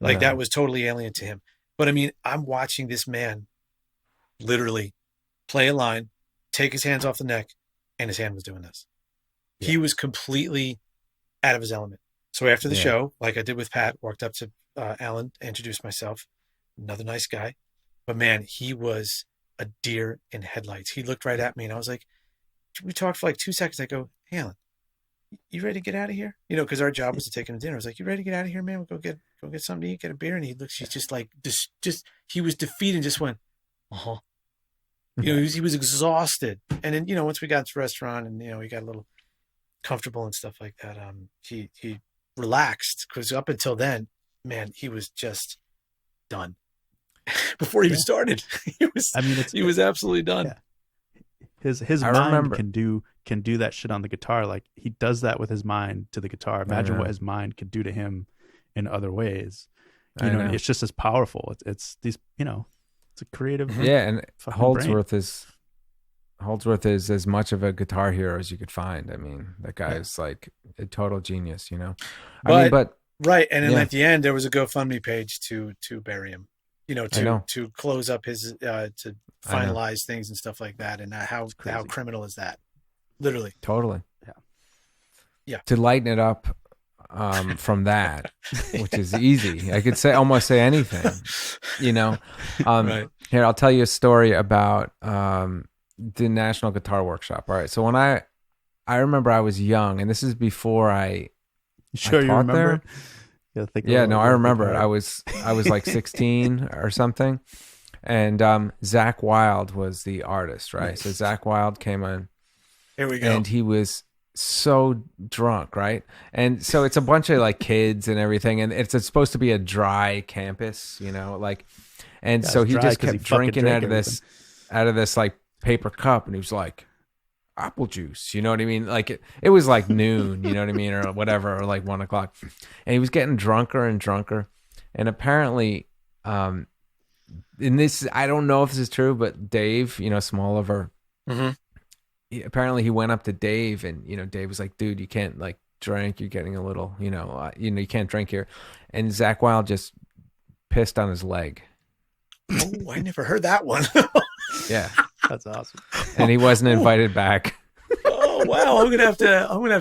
Like that was totally alien to him. But I'm watching this man literally play a line, take his hands off the neck, and his hand was doing this. Yeah. He was completely out of his element. So after the show, like I did with Pat, walked up to Alan, introduced myself, another nice guy. But man, he was a deer in headlights. He looked right at me and I was like, we talked for like 2 seconds. I go, hey, Alan, you ready to get out of here? Because our job was to take him to dinner. I was like, you ready to get out of here, man? We'll go get something to eat, get a beer. And he's just like, he was defeated and just went, uh-huh. He was exhausted. And then, once we got to the restaurant and, we got a little comfortable and stuff like that, he relaxed, because up until then, man, he was just done. Before he even started, he was absolutely done. Yeah. His mind can do that shit on the guitar. Like he does that with his mind to the guitar. Imagine what his mind could do to him in other ways. It's just as powerful. It's these, it's a creative. Yeah, and Holdsworth is as much of a guitar hero as you could find. That guy is like a total genius. But right, and then at the end there was a GoFundMe page to bury him. To close up his to finalize things and stuff like that. And how criminal is that? Literally. Totally. Yeah. To lighten it up from that, which is easy. I could almost say anything, Right. Here, I'll tell you a story about the National Guitar Workshop. All right. So when I remember I was young, and this is before I you remember? There. I remember it. I was like 16 or something, and Zach Wilde was the artist, right? So Zach Wilde came in. Here we go. And he was so drunk, right? And so it's a bunch of like kids and everything, and it's supposed to be a dry campus, and so he just kept drinking out of this like paper cup, and he was like, apple juice, you know what I mean? Like it was like noon, you know what I mean, or whatever, or like 1 o'clock, and he was getting drunker and drunker. And apparently, in this, I don't know if this is true, but Dave, Smoliver, apparently he went up to Dave, and Dave was like, dude, you can't like drink, you're getting a little, you can't drink here. And Zach Wilde just pissed on his leg. Oh, I never heard that one. Yeah. That's awesome. And he wasn't invited back. Oh wow! I'm gonna have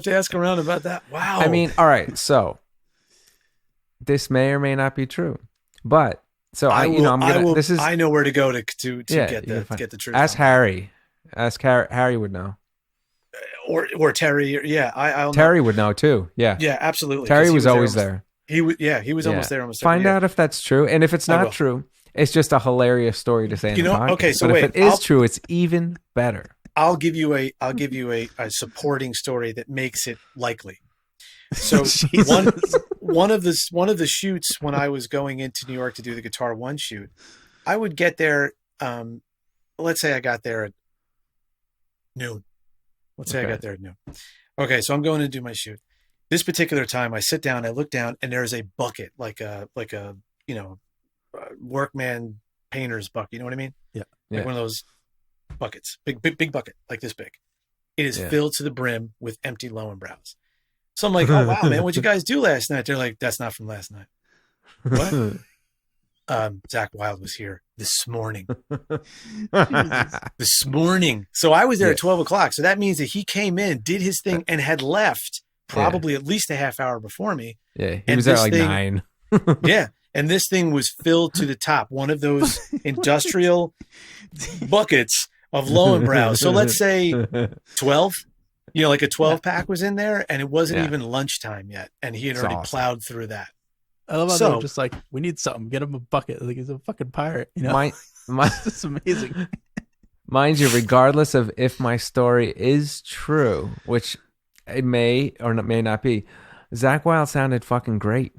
to ask around about that. Wow. All right. So this may or may not be true, but so I know where to go to get the truth. Ask Harry. Harry would know. Or Terry. I'll Terry would know too. Yeah. Yeah, absolutely. Terry was always there. He was almost there. Find out if that's true, and if it's not true. It's just a hilarious story to say in the podcast. Okay, so but if it is true, it's even better. I'll give you a supporting story that makes it likely. So one of the shoots when I was going into New York to do the Guitar One shoot, I would get there. Let's say I got there at noon. I got there at noon. Okay, so I'm going to do my shoot, This particular time, I sit down, I look down, and there's a bucket, like a workman painter's bucket. You know what I mean? Yeah. Like one of those buckets, big bucket, like this big. It is filled to the brim with empty Lowenbrows. So I'm like, oh wow, man, what'd you guys do last night? They're like, that's not from last night. What? Zach Wilde was here this morning. This morning. So I was there at 12 o'clock. So that means that he came in, did his thing, and had left probably at least a half hour before me. Yeah, he was there like 9. Yeah. And this thing was filled to the top. One of those industrial buckets of Lowenbrows. So let's say 12. Like a 12 pack was in there, and it wasn't even lunchtime yet. And he had already plowed through that. I love how they're just like, we need something. Get him a bucket. Like he's a fucking pirate. It's amazing. Mind you, regardless of if my story is true, which it may or may not be, Zach Wilde sounded fucking great.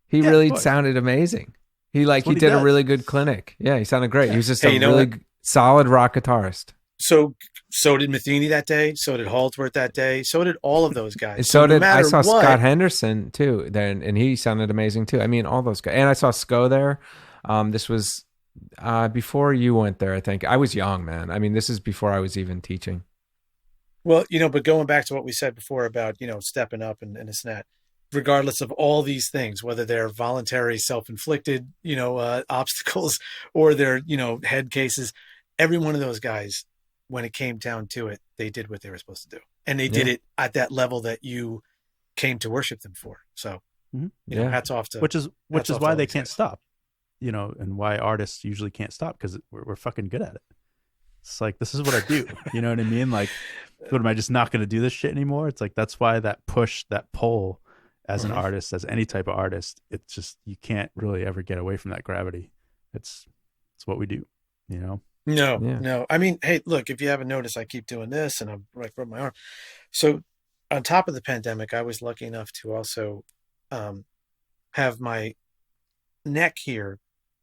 He really sounded amazing. He did a really good clinic. Yeah, he sounded great. He was just a really solid rock guitarist. So did Matheny that day. So did Haldsworth that day. So did all of those guys. So did I saw Scott Henderson too. Then and he sounded amazing too. I mean, all those guys. And I saw Sco there. This was before you went there. I think I was young, man. I mean, this is before I was even teaching. Well, but going back to what we said before about stepping up and this and that. Regardless of all these things, whether they're voluntary, self-inflicted, obstacles, or they're head cases, every one of those guys, when it came down to it, they did what they were supposed to do. And they did it at that level that you came to worship them for. So, hats off to... Which is why they can't stop, and why artists usually can't stop, because we're fucking good at it. It's like, this is what I do. You know what I mean? Like, what, am I just not going to do this shit anymore? It's like, that's why that push, that pull as an artist, as any type of artist, it's just, you can't really ever get away from that gravity. It's what we do, No. I mean, hey, look, if you haven't noticed, I keep doing this and I'm right from my arm. So on top of the pandemic, I was lucky enough to also have my neck here.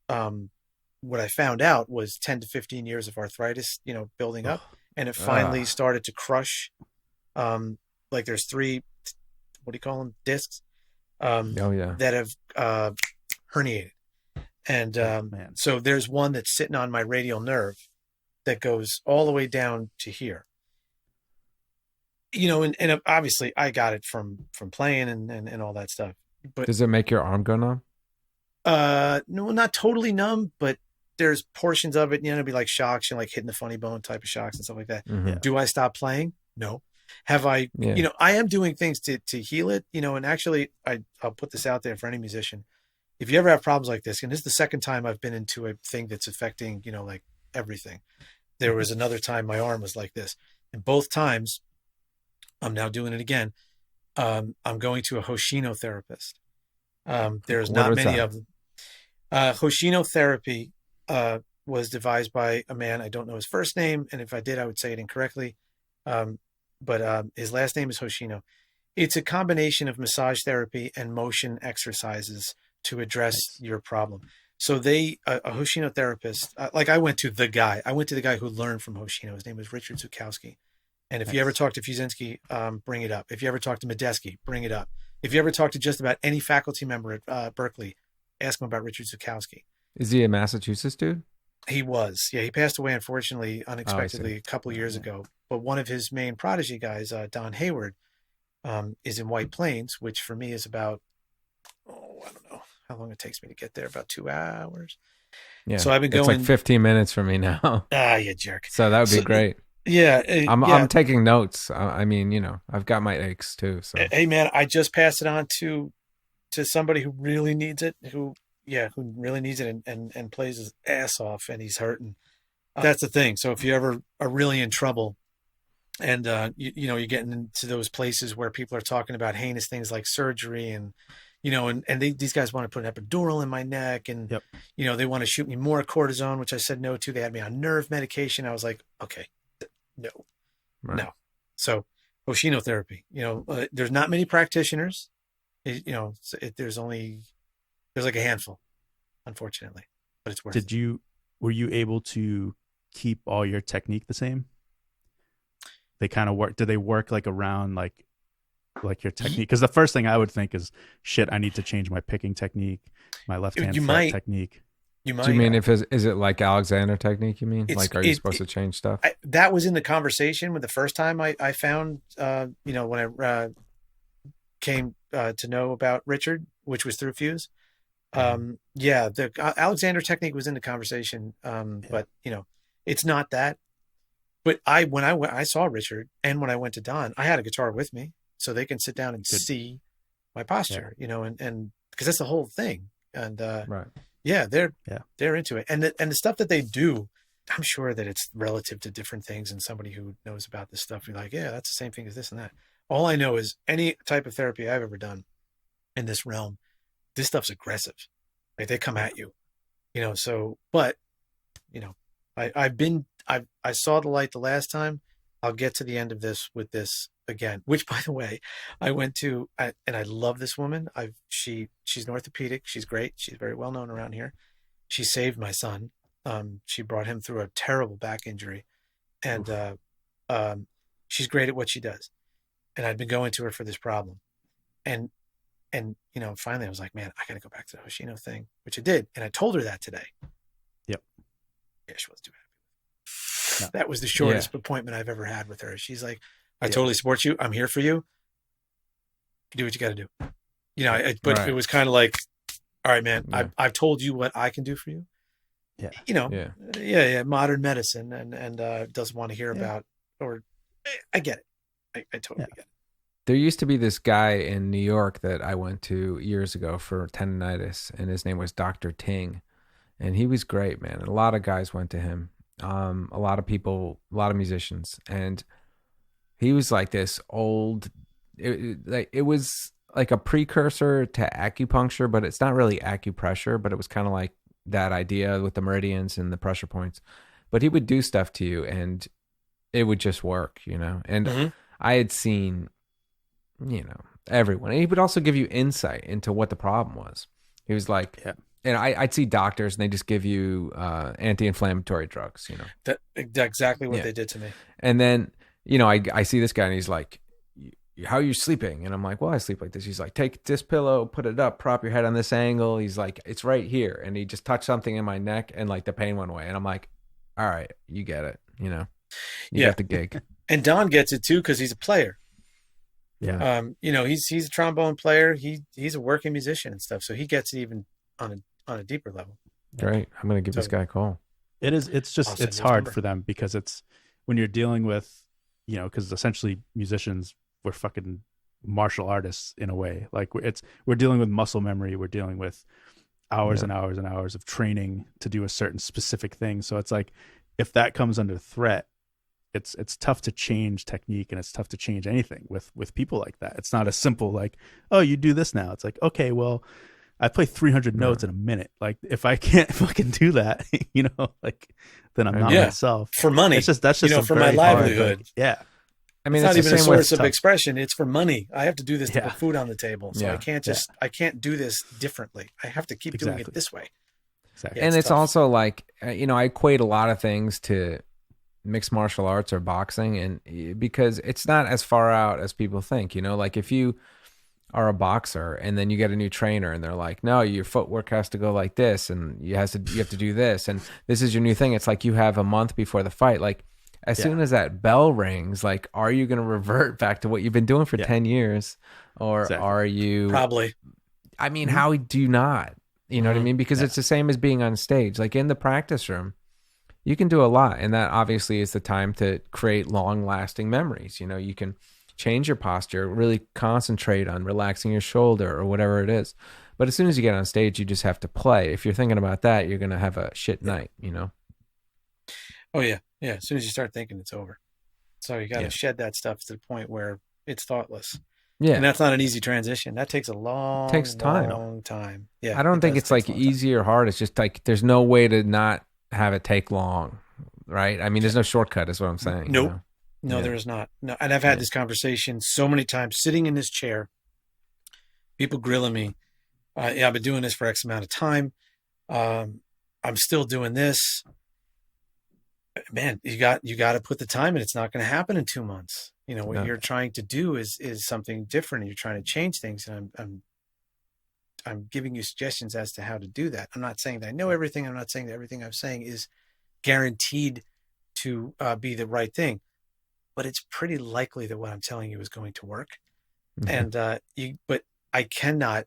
What I found out was 10 to 15 years of arthritis, building up, and it finally started to crush. Like there's 3, what do you call them? Discs. That have herniated. And so there's one that's sitting on my radial nerve that goes all the way down to here. And obviously I got it from playing and all that stuff. But does it make your arm go numb? No, not totally numb, but there's portions of it, it'd be like shocks, like hitting the funny bone type of shocks and stuff like that. Mm-hmm. Do I stop playing? No. Have I, I am doing things to heal it, and actually I'll put this out there for any musician. If you ever have problems like this, and this is the second time I've been into a thing that's affecting, like everything. There was another time my arm was like this. And both times, I'm now doing it again. I'm going to a Hoshino therapist. There's not many of them. Hoshino therapy was devised by a man. I don't know his first name. And if I did, I would say it incorrectly. But his last name is Hoshino. It's a combination of massage therapy and motion exercises to address your problem. So a Hoshino therapist, I went to the guy who learned from Hoshino. His name was Richard Zukowski. And if you ever talk to Fuzinski, bring it up. If you ever talk to Medeski, bring it up. If you ever talk to just about any faculty member at Berkeley, ask him about Richard Zukowski. Is he a Massachusetts dude? He was. Yeah, he passed away, unfortunately, unexpectedly a couple of years ago. But one of his main prodigy guys, Don Hayward, is in White Plains, which for me is about, I don't know how long it takes me to get there, about 2 hours. Yeah. So I've been going. It's like 15 minutes for me now. You jerk. So that would be great. Yeah. I'm taking notes. I mean, I've got my aches too. So hey man, I just passed it on to somebody who really needs it, who really needs it and plays his ass off, and he's hurting. That's the thing. So if you ever are really in trouble and you're getting into those places where people are talking about heinous things like surgery and these guys want to put an epidural in my neck and they want to shoot me more cortisone, which I said no to. They had me on nerve medication. I was like, okay, no. So Hoshino therapy, there's not many practitioners. There's like a handful, unfortunately, but it's worth it. Were you able to keep all your technique the same? They kind of work. Do they work like around like like your technique? Because the first thing I would think is, shit, I need to change my picking technique, my left hand fret technique. You might. Do you mean is it like Alexander technique? You mean like are you supposed to change stuff? That was in the conversation with the first time I found when I came to know about Richard, which was through Fuse. The Alexander technique was in the conversation, but it's not that. But when I saw Richard and when I went to Don, I had a guitar with me so they can sit down and see my posture, and because that's the whole thing. And right. Yeah, they're into it, and the stuff that they do, I'm sure that it's relative to different things. And somebody who knows about this stuff, you're like, yeah, that's the same thing as this and that. All I know is any type of therapy I've ever done in this realm, this stuff's aggressive. Like they come at you, So, but I saw the light the last time. I'll get to the end of this with this again. Which, by the way, I went to, and I love this woman. She's an orthopedic. She's great. She's very well known around here. She saved my son. She brought him through a terrible back injury, and she's great at what she does. And I'd been going to her for this problem, and finally I was like, man, I got to go back to the Hoshino thing, which I did, and I told her that today. Yep. Yeah, she wasn't too happy. No. That was the shortest appointment I've ever had with her. She's like, I totally support you. I'm here for you. Do what you got to do. But It was kind of like, all right, man, I've told you what I can do for you. Yeah. Modern medicine and doesn't want to hear about, or I get it. I totally get it. There used to be this guy in New York that I went to years ago for tendonitis, and his name was Dr. Ting. And he was great, man. A lot of guys went to him. A lot of people, a lot of musicians. And he was like this old, it was like a precursor to acupuncture, but it's not really acupressure, but it was kind of like that idea with the meridians and the pressure points. But he would do stuff to you and it would just work, And I had seen, everyone. And he would also give you insight into what the problem was. He was like, and I'd see doctors and they just give you anti-inflammatory drugs, That's exactly what they did to me. And then, I see this guy and he's like, how are you sleeping? And I'm like, well, I sleep like this. He's like, take this pillow, put it up, prop your head on this angle. He's like, it's right here. And he just touched something in my neck and like the pain went away. And I'm like, all right, you get it. You got the gig. And Don gets it too, because he's a player. Yeah. He's a trombone player. He's a working musician and stuff. So he gets it even on a deeper level. Great. I'm going to give this guy a call. It's hard for them because it's when you're dealing with, because essentially musicians, we're fucking martial artists in a way. Like we're dealing with muscle memory. We're dealing with hours and hours and hours of training to do a certain specific thing. So it's like, if that comes under threat, it's tough to change technique and it's tough to change anything with people like that. It's not as simple like, oh, you do this now. It's like, okay, well, I play 300 notes in a minute. Like if I can't fucking do that, then I'm not myself. For money. That's just for my livelihood. Yeah. I mean, it's not even a source of expression. It's for money. I have to do this to put food on the table. So I can't do this differently. I have to keep doing it this way. Exactly. And it's tough. Also like, I equate a lot of things to mixed martial arts or boxing, and because it's not as far out as people think, like if you are a boxer and then you get a new trainer and they're like, no, your footwork has to go like this and you have to do this and this is your new thing. It's like you have a month before the fight. Like as soon as that bell rings, like, are you going to revert back to what you've been doing for 10 years or are you probably, I mean, how do you not, what I mean? Because it's the same as being on stage, like in the practice room, you can do a lot. And that obviously is the time to create long lasting memories. You can change your posture, really concentrate on relaxing your shoulder or whatever it is. But as soon as you get on stage, you just have to play. If you're thinking about that, you're going to have a shit night, Oh yeah. Yeah. As soon as you start thinking, it's over. So you got to shed that stuff to the point where it's thoughtless. Yeah. And that's not an easy transition. That takes a long time. Yeah. I don't think it's like easy or hard. It's just like, there's no way to not have it take long. Right. I mean, there's no shortcut is what I'm saying. Nope. No, there is not. No, and I've had this conversation so many times, sitting in this chair, people grilling me. I've been doing this for X amount of time. I'm still doing this. Man, you got to put the time in. It's not going to happen in 2 months. What No. you're trying to do is something different, and you're trying to change things. And I'm giving you suggestions as to how to do that. I'm not saying that I know everything. I'm not saying that everything I'm saying is guaranteed to be the right thing, but it's pretty likely that what I'm telling you is going to work. And but I cannot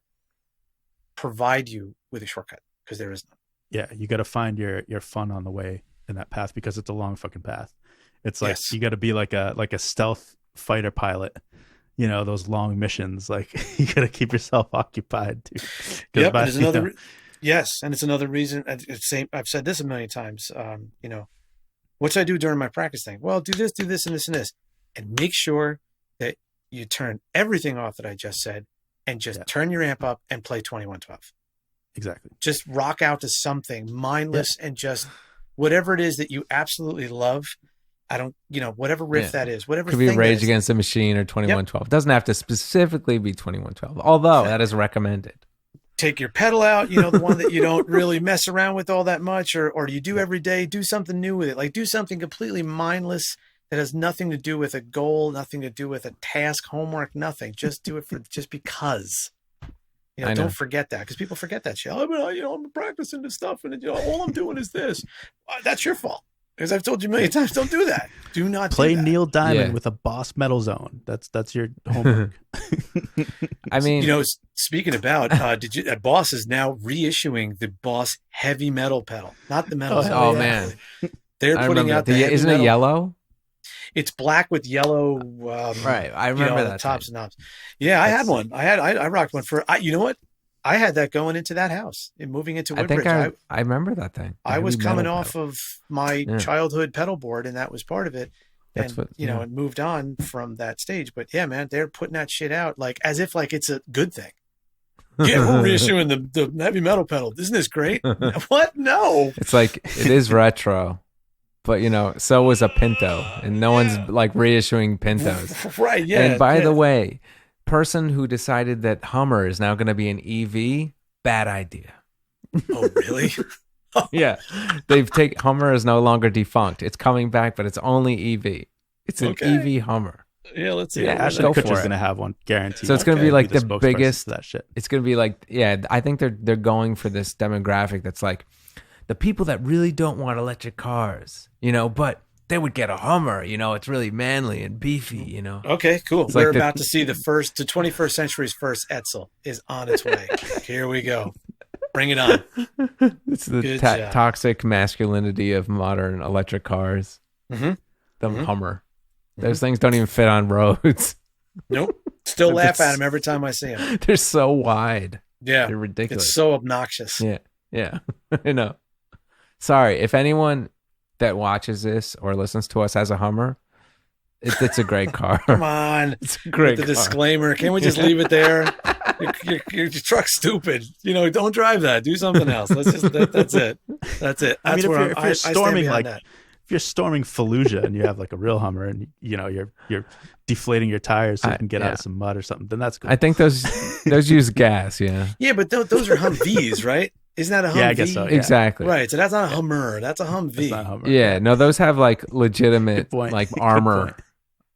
provide you with a shortcut because there is none. Yeah, you got to find your fun on the way in that path, because it's a long fucking path. It's like you got to be like a stealth fighter pilot. Those long missions. Like you got to keep yourself occupied too. Yep, and it's another reason. I've said this a million times. What should I do during my practice thing? Well, do this, and this, and make sure that you turn everything off that I just said, and just turn your amp up and play 2112. Exactly. Just rock out to something mindless and just whatever it is that you absolutely love. I don't, whatever riff that is, whatever could be thing Rage Against the Machine or 2112. It doesn't have to specifically be 2112, although that is recommended. Take your pedal out, the one that you don't really mess around with all that much, or you do every day. Do something new with it. Like do something completely mindless that has nothing to do with a goal, nothing to do with a task, homework, nothing. Just do it just because. Don't forget that, because people forget that shit. I'm practicing this stuff, and all I'm doing is this. That's your fault. Because I've told you a million times, don't do that. Do not play do that. Neil Diamond with a Boss Metal Zone. That's your homework. I mean, speaking about, Boss is now reissuing the Boss heavy metal pedal, not the metal. Oh man, they're putting out isn't it yellow? It's black with yellow. Right, I remember that tops and knobs. Yeah, I had one. I rocked one for. You know what? I had that going into that house and moving into Woodbridge. I remember that thing. I was coming off of my childhood pedal board, and that was part of it. And moved on from that stage. But yeah, man, they're putting that shit out like as if like it's a good thing. Yeah, we're reissuing the heavy metal pedal. Isn't this great? What? No. It's like it is retro. But so was a Pinto, and no one's like reissuing Pintos. Right, yeah. And by the way, person who decided that Hummer is now going to be an EV, bad idea. Oh, really? Yeah. Hummer is no longer defunct. It's coming back, but it's only EV. It's an EV Hummer. Yeah, let's see. Yeah, Ashton Kutcher's going to have one, guaranteed. So it's going to be like the biggest. That shit. It's going to be like, I think they're going for this demographic that's like the people that really don't want electric cars, but they would get a Hummer, it's really manly and beefy, Okay, cool. We're about to see the 21st century's first Etzel is on its way. Here we go. Bring it on. It's the toxic masculinity of modern electric cars. Mm-hmm. The Hummer. Those things don't even fit on roads. Nope. Still laugh at them every time I see them. They're so wide. Yeah. They're ridiculous. It's so obnoxious. Yeah. I know. Sorry, if anyone that watches this or listens to us has a Hummer, it's a great car. Come on. It's a great car. The disclaimer. Can't we just leave it there? Your truck's stupid. Don't drive that. Do something else. That's it. That's it. I mean, if you're storming if you're storming Fallujah and you have like a real Hummer and you're deflating your tires so you can get out of some mud or something, then that's good. I think those use gas. Yeah. Yeah, but those are Humvees, right? Isn't that a Humvee? Yeah, I guess so. Yeah. Exactly. Right. So that's not a Hummer. That's a Humvee. That's not Hummer. Yeah. No, those have like legitimate like armor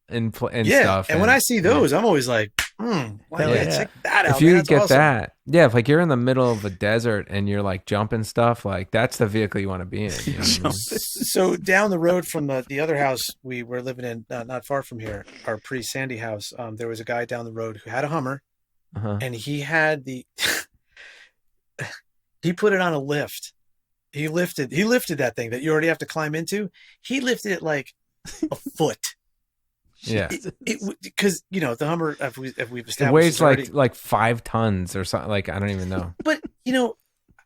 and stuff. And when I see those, I'm always like, check that out. If you that's get awesome. that, if like you're in the middle of a desert and you're like jumping stuff, like that's the vehicle you want to be in. So down the road from the other house we were living in, not far from here, our pre-Sandy house, there was a guy down the road who had a Hummer, and he had he put it on a lift. He lifted that thing that you already have to climb into. He lifted it like a foot. Yeah, because the Hummer, if we've established, it weighs like 5 tons or something. Like I don't even know. But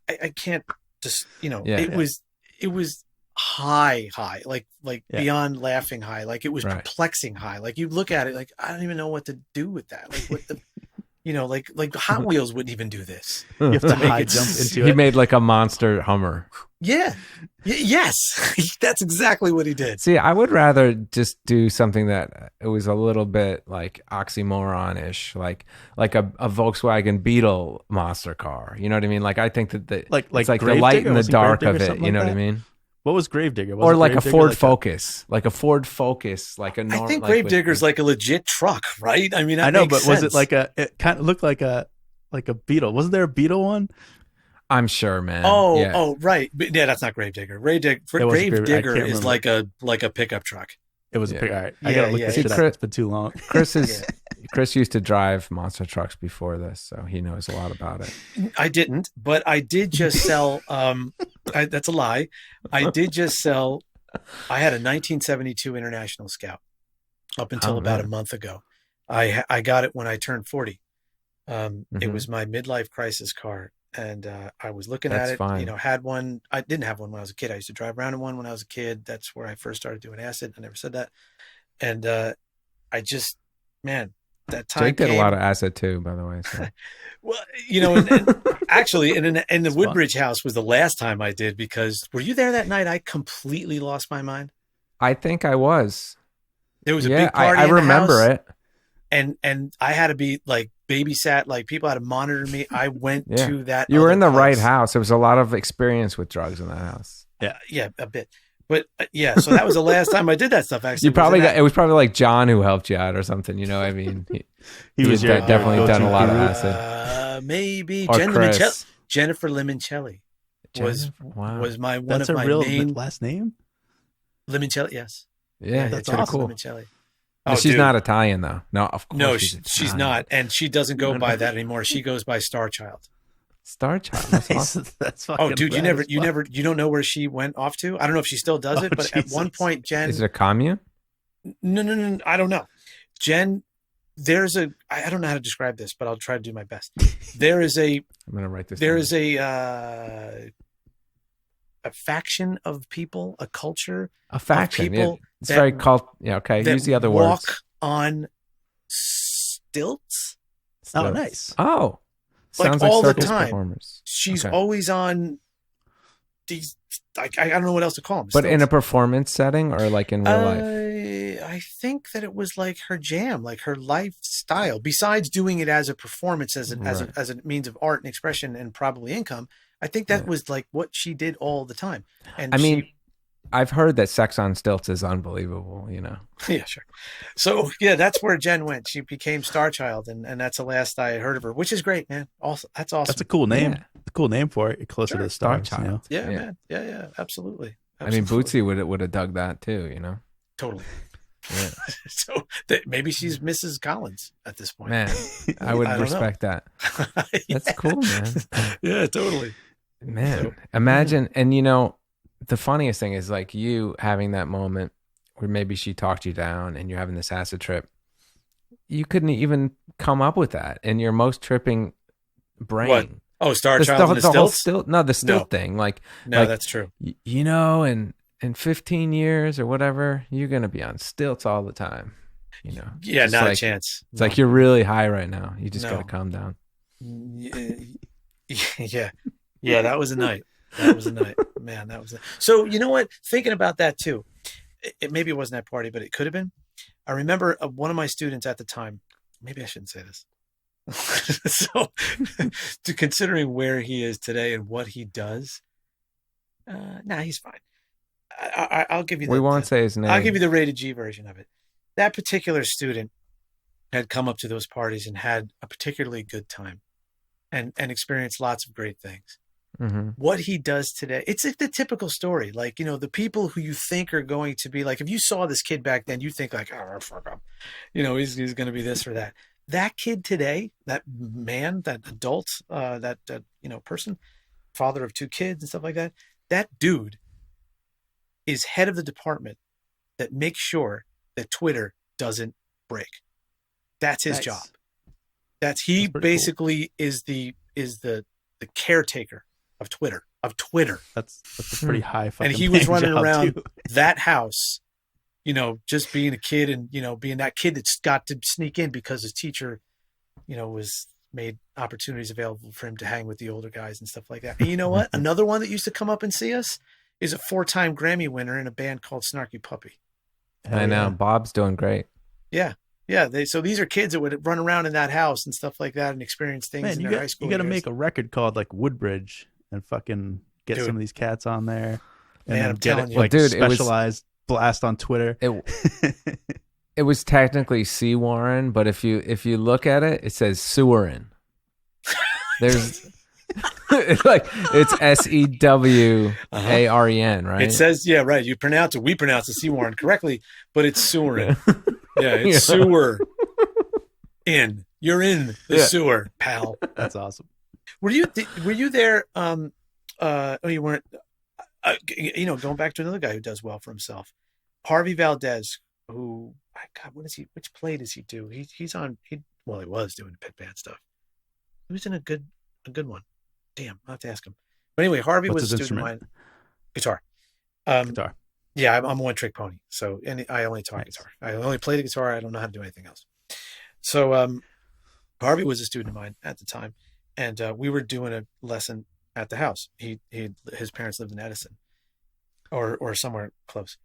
I can't just it was high, like beyond laughing high. Like it was perplexing high. Like you look at it, like I don't even know what to do with that. Like what the. Like Hot Wheels wouldn't even do this. You have to high jump into it. He made like a monster Hummer. Yeah. Yes. That's exactly what he did. See, I would rather just do something that it was a little bit like oxymoron-ish, like a Volkswagen Beetle monster car. You know what I mean? Like I think that it's like the light and the dark of it. You know what I mean? What was Gravedigger? Or like a Ford Focus, like a Ford Focus, like a normal. I think Gravedigger's like a legit truck, right? I mean, I know, but sense. was it it kind of looked like a Beetle? Wasn't there a Beetle one? I'm sure, man. Oh, right. But yeah, that's not Gravedigger. Gravedigger is like a pickup truck. It was a pickup. All right. I gotta look this shit up. It's been too long. Chris used to drive monster trucks before this, so he knows a lot about it. I didn't, but I did just sell. That's a lie. I did just sell. I had a 1972 International Scout up until about a month ago. I got it when I turned 40. It was my midlife crisis car, and I was looking at it. Fine. Had one. I didn't have one when I was a kid. I used to drive around in one when I was a kid. That's where I first started doing acid. I never said that, and I just, man. That time Jake did a lot of acid too, by the way. So. Well, and actually, in the Woodbridge house was the last time I did, because were you there that night? I completely lost my mind. I think I was. There was a big party. I remember it, and I had to be like babysat. Like people had to monitor me. I went to that. You were in the right house. There was a lot of experience with drugs in that house. Yeah, a bit. But so that was the last time I did that stuff. Actually, it was probably like John who helped you out or something. You know, I mean, he was definitely done a lot of acid. Maybe or Jennifer Limoncelli was my one That's of my real main last name. Limoncelli, yes. Yeah, that's pretty awesome. cool. Limoncelli. Oh, she's not Italian though. No, of course. No, she's not, and she doesn't go by that anymore. She goes by Star Child. Star Child. That's awesome. That's fucking dude, you don't know where she went off to? I don't know if she still does it, but Jesus. At one point, Jen. Is it a commune? No. I don't know. Jen, I don't know how to describe this, but I'll try to do my best. I'm gonna write this. There is a faction of people, a culture. A faction. Of people. Yeah. It's very cult. Yeah. Okay. Use the other walk words. on stilts. Oh, nice. Oh. Sounds like all the circus time. Performers. She's always on these. I don't know what else to call them. But in a performance setting or like in real life? I think that it was like her jam, like her lifestyle. Besides doing it as a performance, as a means of art and expression and probably income, I think that was like what she did all the time. And I've heard that sex on stilts is unbelievable, Yeah, sure. So that's where Jen went. She became Star Child, and that's the last I heard of her, which is great, man. Also, that's awesome. That's a cool name. Yeah. A cool name for it. You're closer to the Star Child. Yeah, man. Yeah, absolutely. I mean, Bootsy would have dug that too, Totally. Yeah. So maybe she's Mrs. Collins at this point. Man, I would respect that. That's cool, man. Yeah, totally. Man, imagine, and the funniest thing is like you having that moment where maybe she talked you down and you're having this acid trip. You couldn't even come up with that in your most tripping brain. What? Oh, Star Child and the stilts? The stilt thing. No, that's true. In 15 years or whatever, you're going to be on stilts all the time. Yeah, not a chance. It's like you're really high right now. You just got to calm down. Yeah. Yeah, that was a night. Man, that was So you know what? Thinking about that too, maybe it wasn't that party, but it could have been. I remember one of my students at the time, maybe I shouldn't say this. So considering where he is today and what he does, he's fine. I'll give you we won't say his name. I'll give you the rated G version of it. That particular student had come up to those parties and had a particularly good time and experienced lots of great things. Mm-hmm. What he does today, it's like the typical story. Like, the people who you think are going to be like, if you saw this kid back then, you think like, oh, fuck up. He's going to be this or that. That kid today, that man, that adult, that person, father of 2 kids and stuff like that, that dude is head of the department that makes sure that Twitter doesn't break. That's his job. He basically cool. is the caretaker of Twitter. That's a pretty high fucking and he was running around too. that house, just being a kid and, being that kid that's got to sneak in because his teacher, was made opportunities available for him to hang with the older guys and stuff like that. And you know what? Another one that used to come up and see us is a 4-time Grammy winner in a band called Snarky Puppy. I know. Bob's doing great. Yeah. Yeah. So these are kids that would run around in that house and stuff like that and experience things in their high school. You got to make a record called like Woodbridge and fucking get some of these cats on there. and Man, then I'm get telling it you. Well, like dude, specialized blast on Twitter. it was technically Sea Warren, but if you look at it, it says Sewerin. There's it's like it's SEWAREN, right? It says, yeah, right. We pronounce the C Warren correctly, but it's Sewerin. Yeah, it's Yeah. sewer in. You're in the Yeah. sewer, pal. That's awesome. Were you there? Oh, you weren't. Going back to another guy who does well for himself, Harvey Valdez, who, God, what is he? Which play does he do? He's on. He was doing pit band stuff. He was in a good one. Damn, I'll have to ask him. But anyway, Harvey What's was a his student of mine. instrument? Guitar. Guitar. Yeah, I'm a one-trick pony. So, and I only talk Nice. guitar. I only play the guitar. I don't know how to do anything else. So, Harvey was a student of mine at the time, and we were doing a lesson at the house. His parents lived in Edison, or somewhere close.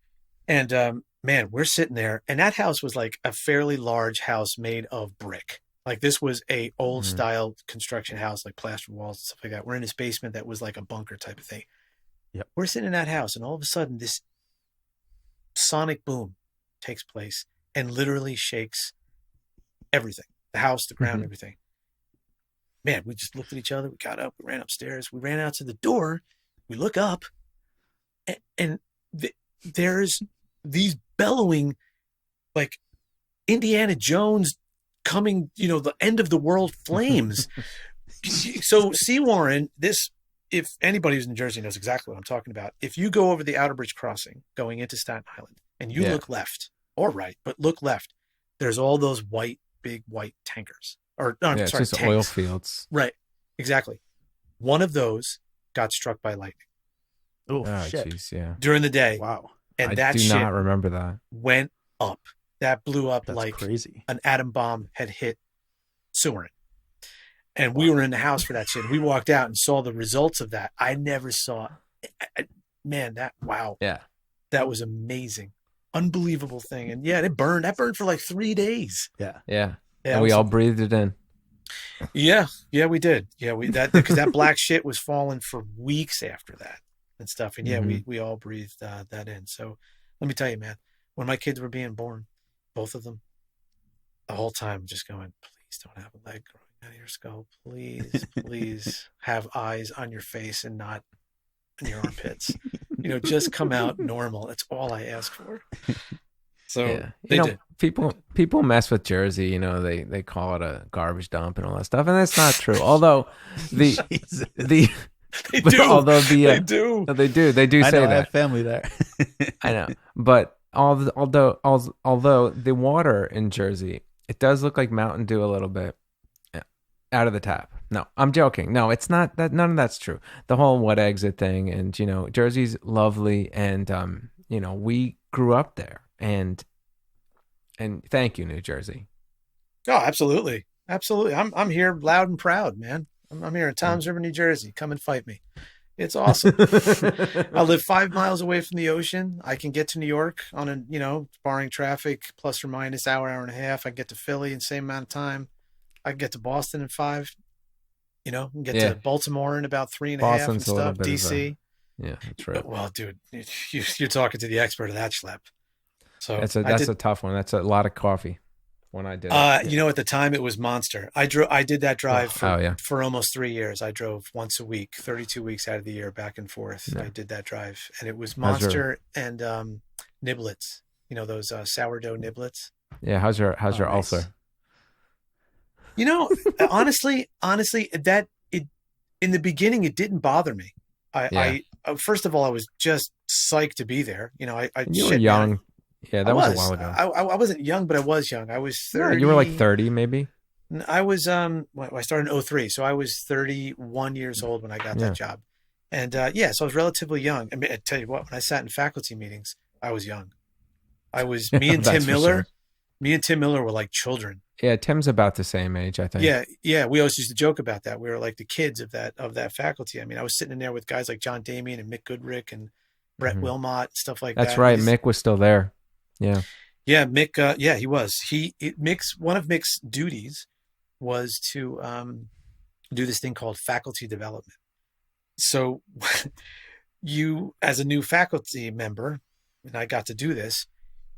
And man, we're sitting there, and that house was like a fairly large house made of brick. Like this was a old style construction house, like plaster walls and stuff like that. We're in this basement that was like a bunker type of thing. Yep. We're sitting in that house, and all of a sudden, this sonic boom takes place and literally shakes everything, the house, the ground, everything. Man, we just looked at each other. We got up, we ran upstairs, we ran out to the door. We look up, and there's these bellowing, like Indiana Jones coming, the end of the world flames. So Sea Warren, if anybody who's in New Jersey knows exactly what I'm talking about. If you go over the Outer Bridge crossing going into Staten Island and you look left or right, but look left, there's all those big white tankers. It's just tanks. oil fields. Right. Exactly. One of those got struck by lightning. Oh, shit. Jeez, yeah. During the day. Wow. And I that do shit not remember that. went up. That blew up That's like crazy. An atom bomb had hit Sewerin. And we were in the house for that shit. We walked out and saw the results of that. I never saw man, wow. Yeah. That was amazing. Unbelievable thing. And yeah, it burned. That burned for like 3 days. Yeah. Yeah. Yeah, And we all breathed it in. Yeah, we did. Yeah, because that black shit was falling for weeks after that and stuff. And yeah, we all breathed that in. So let me tell you, man, when my kids were being born, both of them, the whole time just going, please don't have a leg growing out of your skull. Please have eyes on your face and not in your armpits. Just come out normal. That's all I ask for. So they did. People mess with Jersey. They call it a garbage dump and all that stuff, and that's not true. Although They do. they do I say know, that. I have family there. I know, but although the water in Jersey, it does look like Mountain Dew a little bit out of the tap. No, I'm joking. No, it's not that. None of that's true. The whole wet exit thing, and Jersey's lovely, and we grew up there, and thank you, New Jersey. Oh, absolutely. I'm here loud and proud, man. I'm here in Toms River, New Jersey. Come and fight me. It's awesome. I live 5 miles away from the ocean. I can get to New York on barring traffic, plus or minus hour and a half. I get to Philly in the same amount of time. I can get to Boston in 5. And get to Baltimore in about 3.5 and Boston's stuff. a little bit DC. Yeah, that's right. Well, dude, you're talking to the expert of that schlep. So that's a tough one. That's a lot of coffee. When I did it. At the time it was Monster. I did that drive for almost 3 years. I drove once a week, 32 weeks out of the year, back and forth. Yeah. I did that drive, and it was Monster and niblets. Those sourdough niblets. Yeah, how's your ulcer? Honestly, that in the beginning it didn't bother me. I first of all, I was just psyched to be there. You were young. Yeah, that was a while ago. I wasn't young, but I was young. I was 30. Yeah, you were like 30, maybe. I was I started in 2003, so I was 31 years old when I got that job. And so I was relatively young. I mean, I tell you what, when I sat in faculty meetings, I was young. I was me and Tim Miller. Sure. Me and Tim Miller were like children. Yeah, Tim's about the same age, I think. Yeah. We always used to joke about that. We were like the kids of that faculty. I mean, I was sitting in there with guys like John Damian and Mick Goodrick and Brett Wilmot, stuff like that. That's right. Mick was still there. Yeah. Yeah, Mick. He was. One of Mick's duties was to do this thing called faculty development. So, you, as a new faculty member, and I got to do this,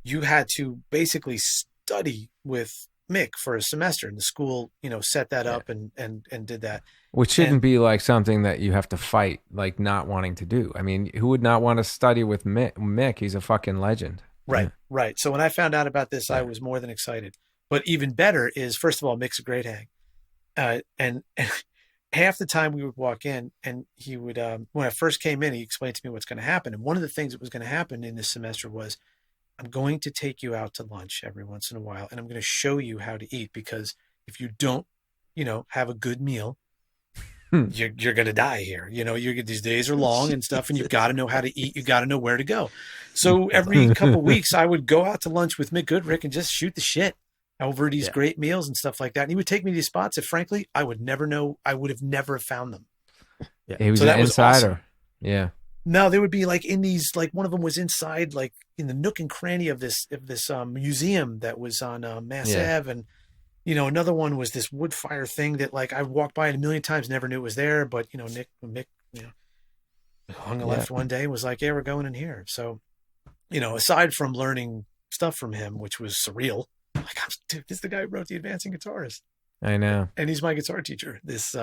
you had to basically study with Mick for a semester, and the school, set that up and did that. Which shouldn't be like something that you have to fight, like not wanting to do. I mean, who would not want to study with Mick? He's a fucking legend. Right, Yeah. right. So when I found out about this, I was more than excited. But even better is, first of all, Mick's a great hang. And half the time we would walk in, and he would, when I first came in, he explained to me what's going to happen. And one of the things that was going to happen in this semester was, I'm going to take you out to lunch every once in a while, and I'm going to show you how to eat, because if you don't, have a good meal, you're going to die here. These days are long and stuff, and you've got to know how to eat. You got to know where to go. So every couple of weeks, I would go out to lunch with Mick Goodrick and just shoot the shit over these great meals and stuff like that. And he would take me to these spots that, frankly, I would have never found them. Yeah. He was an insider. Awesome. Yeah. No, they would be like in these, like one of them was inside, like in the nook and cranny of this museum that was on Mass Ave, and another one was this wood fire thing that, like, I walked by it a million times, never knew it was there, but Mick hung a left one day and was like, "Yeah, we're going in here." So, aside from learning stuff from him, which was surreal, like, dude, this is the guy who wrote The Advancing Guitarist. I know, and he's my guitar teacher this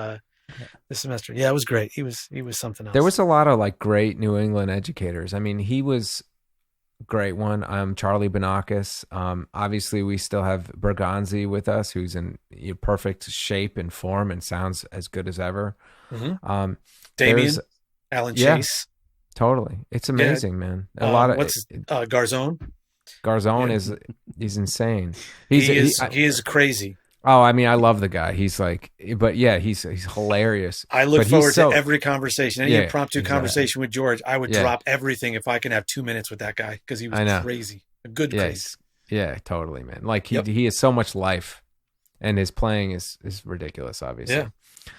semester. Yeah, it was great. He was something else. There was a lot of like great New England educators. I mean, he was a great one. Charlie Banakis. Obviously, we still have Berganzi with us, who's in perfect shape and form and sounds as good as ever. Mm-hmm. Damien, Alan Chase. Totally. It's amazing, man. A lot of Garzone. Garzone he's insane. He is crazy. Oh, I mean, I love the guy. He's like, but yeah, he's hilarious. I look forward to every conversation, any impromptu conversation with George. I would drop everything if I can have 2 minutes with that guy, because he was crazy, a good crazy. Yeah, totally, man. Like he has so much life, and his playing is ridiculous. Obviously. Yeah.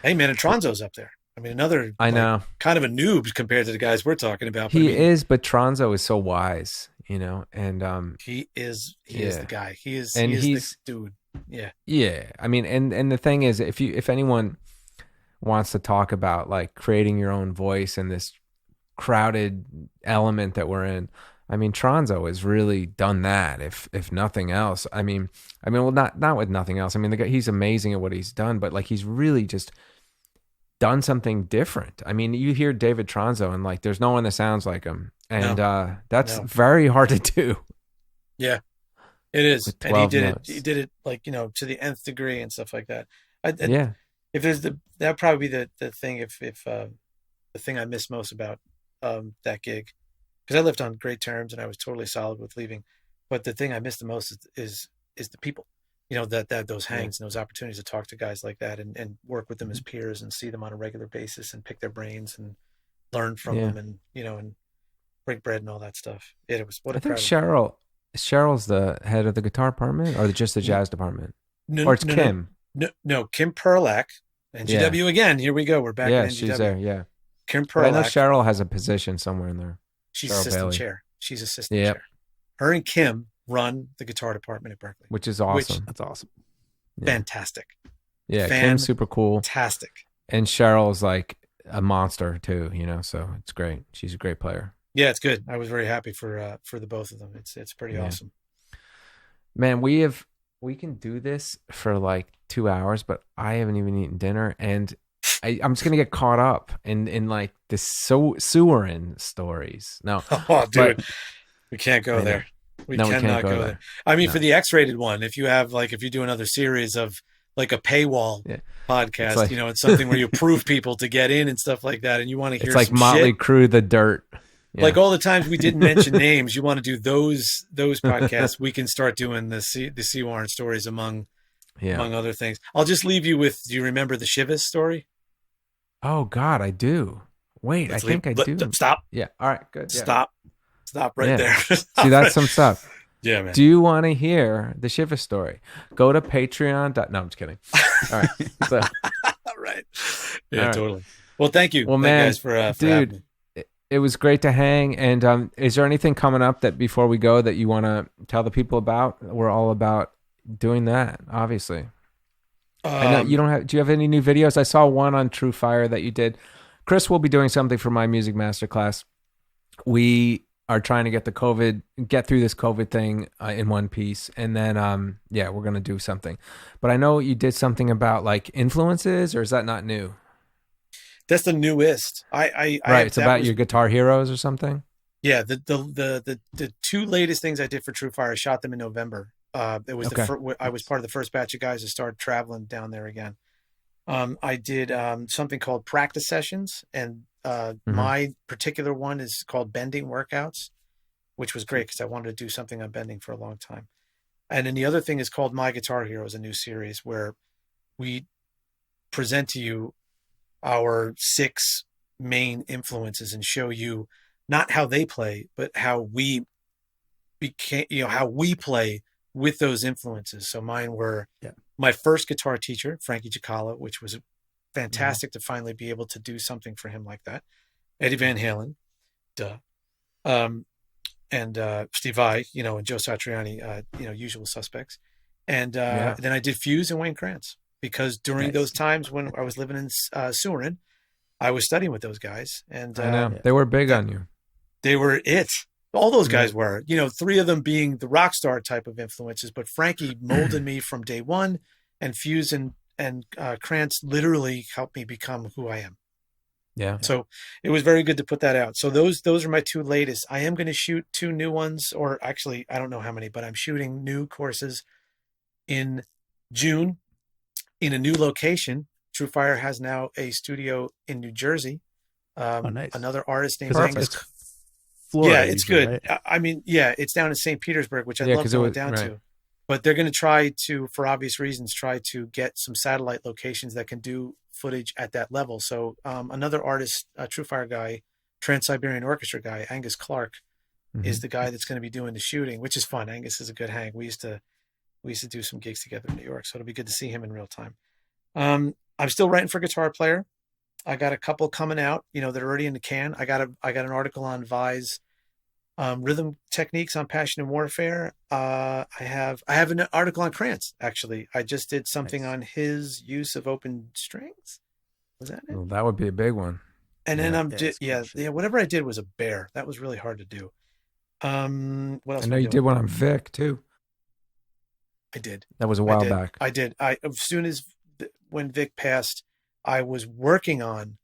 Hey, man, and Tronzo's up there. I mean, another kind of a noob compared to the guys we're talking about. But but Tronzo is so wise, and he is the guy. He's the dude. Yeah. Yeah. I mean, and the thing is, if anyone wants to talk about like creating your own voice in this crowded element that we're in, I mean, Tronzo has really done that. If nothing else, I mean, well, not with nothing else. I mean, the guy, he's amazing at what he's done, but like he's really just done something different. I mean, you hear David Tronzo and like there's no one that sounds like him, and that's very hard to do. Yeah. It is, and he did notes. He did it like to the nth degree and stuff like that. Yeah. If there's that'd probably be the thing. If the thing I miss most about that gig, because I left on great terms and I was totally solid with leaving, but the thing I miss the most is the people. That those hangs and those opportunities to talk to guys like that and work with them as peers and see them on a regular basis and pick their brains and learn from them and and break bread and all that stuff. It was what I think Cheryl's the head of the guitar department, or just the jazz department? Or it's Kim. No, Kim Perlak. NGW again. Here we go. We're back in NGW. She's there, yeah. Kim Perlak. But I know Cheryl has a position somewhere in there. She's Cheryl assistant Bailey. chair. She's assistant chair. Her and Kim run the guitar department at Berklee. Which is awesome. That's awesome. Yeah. Fantastic. Yeah, Kim's super cool. Fantastic. And Cheryl's like a monster too, so it's great. She's a great player. Yeah, it's good. I was very happy for the both of them. It's pretty awesome. Man, we can do this for like 2 hours, but I haven't even eaten dinner, and I'm just gonna get caught up in like the Sewering stories. No, dude, we can't go there. We cannot go there. I mean, for the X-rated one, if you do another series of like a paywall podcast, like, it's something where you prove people to get in and stuff like that, and you want to hear. It's like Motley Crue, The Dirt. Yeah. Like all the times we didn't mention names, you want to do those podcasts. We can start doing the Sea Warren stories among other things. I'll just leave you with. Do you remember the Shivas story? Oh God, I do. Wait, I think I do. Stop. Yeah. All right. Good. Stop. Stop right there. See, that's some stuff. Yeah, man. Do you want to hear the Shiva story? Go to Patreon. No, I'm just kidding. All right. So. Right. Yeah, totally. Well, thank you. Well, man, guys, for having me. It was great to hang. And is there anything coming up that before we go that you want to tell the people about? We're all about doing that, obviously. I know you don't have. Do you have any new videos? I saw one on True Fire that you did. Chris will be doing something for my music masterclass. we are trying to get through this COVID thing in one piece, and then we're gonna do something. But I know you did something about like influences, or is that not new? That's the newest. It's about your guitar heroes or something. Yeah, the two latest things I did for True Fire, I shot them in November. It was I was part of the first batch of guys that started traveling down there again. I did something called practice sessions, and my particular one is called bending workouts, which was great because I wanted to do something on bending for a long time. And then the other thing is called My Guitar Heroes, a new series where we present to you our 6 main influences and show you not how they play, but how we how we play with those influences. So mine were my first guitar teacher, Frankie Giacala, which was fantastic to finally be able to do something for him like that. Eddie Van Halen, and Steve Vai, and Joe Satriani, usual suspects. And then I did Fuse and Wayne Krantz, because during those times when I was living in Surin, I was studying with those guys. And I know. They were big on you. They were it. All those guys were, 3 of them being the rock star type of influences, but Frankie molded me from day one, and Fuse and Krantz literally helped me become who I am. Yeah. So it was very good to put that out. So those are my 2 latest. I am going to shoot 2 new ones, or actually, I don't know how many, but I'm shooting new courses in June in a new location. True Fire has now a studio in New Jersey. Nice. Another artist named Angus. Florida, it's good. Right? I mean, it's down in St. Petersburg, which I'd love to go down to. But they're going to try to, for obvious reasons, get some satellite locations that can do footage at that level. So another artist, a True Fire guy, Trans-Siberian Orchestra guy, Angus Clark, is the guy that's going to be doing the shooting, which is fun. Angus is a good hang. We used to do some gigs together in New York, so it'll be good to see him in real time. I'm still writing for Guitar Player. I got a couple coming out, that are already in the can. I got an article on Vai's rhythm techniques on Passion and Warfare. I have an article on Krantz, actually. I just did something on his use of open strings. Was that it? Well, that would be a big one. And then whatever I did was a bear. That was really hard to do. What else? I know you did one on Vic too. I did. That was a while back. I did. As soon as when Vic passed, I was working on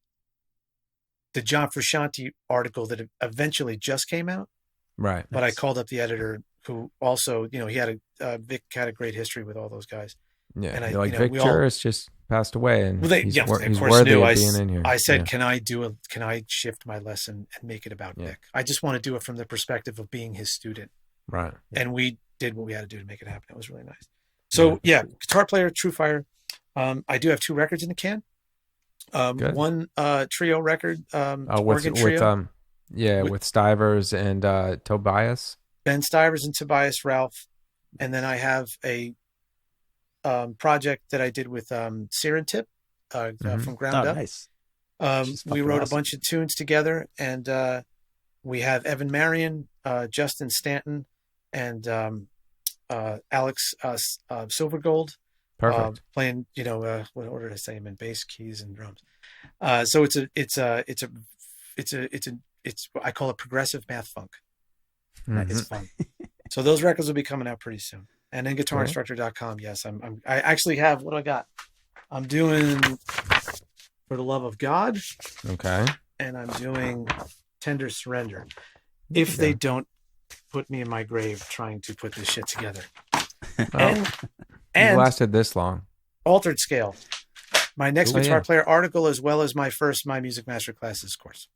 the John Frusciante article that eventually just came out. Right. But I called up the editor, who also, he had Vic had a great history with all those guys. Yeah. And Vic Juris just passed away, and he's of course worthy knew. of being in here. I said, can I shift my lesson and make it about Vic? I just want to do it from the perspective of being his student. Right. And we did what we had to do to make it happen. It was really nice. So Guitar Player, True Fire. I do have 2 records in the can. One trio record, organ trio. With Stivers and Tobias. Ben Stivers and Tobias Ralph. And then I have a project that I did with Sirentip from Ground Up. Nice. We wrote a bunch of tunes together, and we have Evan Marion, Justin Stanton, and Alex Silvergold. Perfect. Playing, what order did I say? I'm in bass, keys, and drums. So it's I call it progressive math funk. It's fun. So those records will be coming out pretty soon. And then guitarinstructor.com. Yes, I actually have, what do I got? I'm doing For the Love of God. Okay. And I'm doing Tender Surrender. If they don't put me in my grave trying to put this shit together. And lasted this long. Altered Scale. My next Guitar Player article, as well as my first My Music Master Classes course.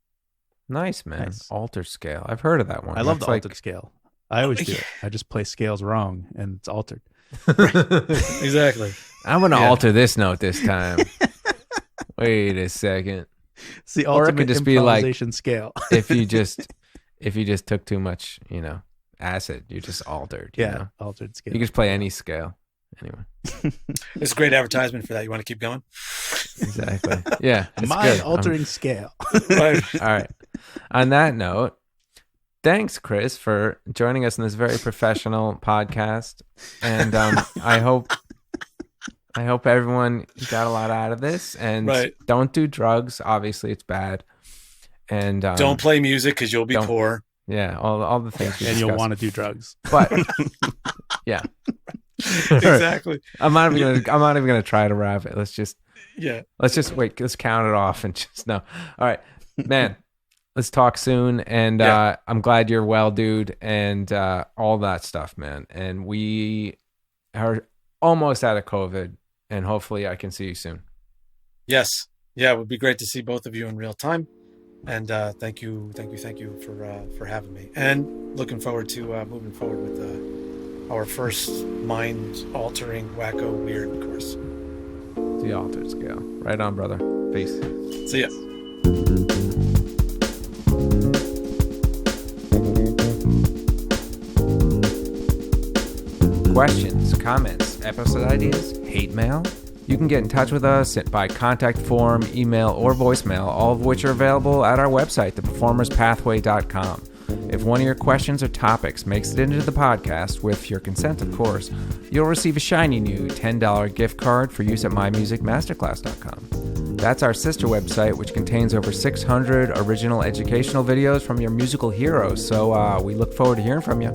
Nice, man. Nice. Altered Scale. I've heard of that one. I love the altered scale. I always do it. I just play scales wrong, and it's altered. Exactly. I'm going to alter this note this time. Wait a second. It's the ultimate or it could just be like scale. if you just took too much, acid, you just altered. You know? Altered scale. You can just play any scale. Anyway. It's a great advertisement for that. You want to keep going? Exactly. Yeah. My altering scale. All right. On that note, thanks, Chris, for joining us in this very professional podcast. And I hope everyone got a lot out of this. And don't do drugs. Obviously, it's bad. And don't play music because you'll be poor. Yeah, all the things. And you'll want to do drugs. But yeah, exactly. I'm not even gonna try to wrap it. Let's just wait. Let's count it off and just no. All right, man. Let's talk soon. And I'm glad you're well, dude, and all that stuff, man. And we are almost out of COVID, and hopefully I can see you soon. Yes. Yeah, it would be great to see both of you in real time. And thank you for having me. And looking forward to moving forward with our first mind-altering, wacko, weird course. The altered scale. Right on, brother. Peace. See ya. Questions, comments, episode ideas, hate mail? You can get in touch with us by contact form, email, or voicemail, all of which are available at our website, theperformerspathway.com. If one of your questions or topics makes it into the podcast, with your consent, of course, you'll receive a shiny new $10 gift card for use at mymusicmasterclass.com. That's our sister website, which contains over 600 original educational videos from your musical heroes, so we look forward to hearing from you.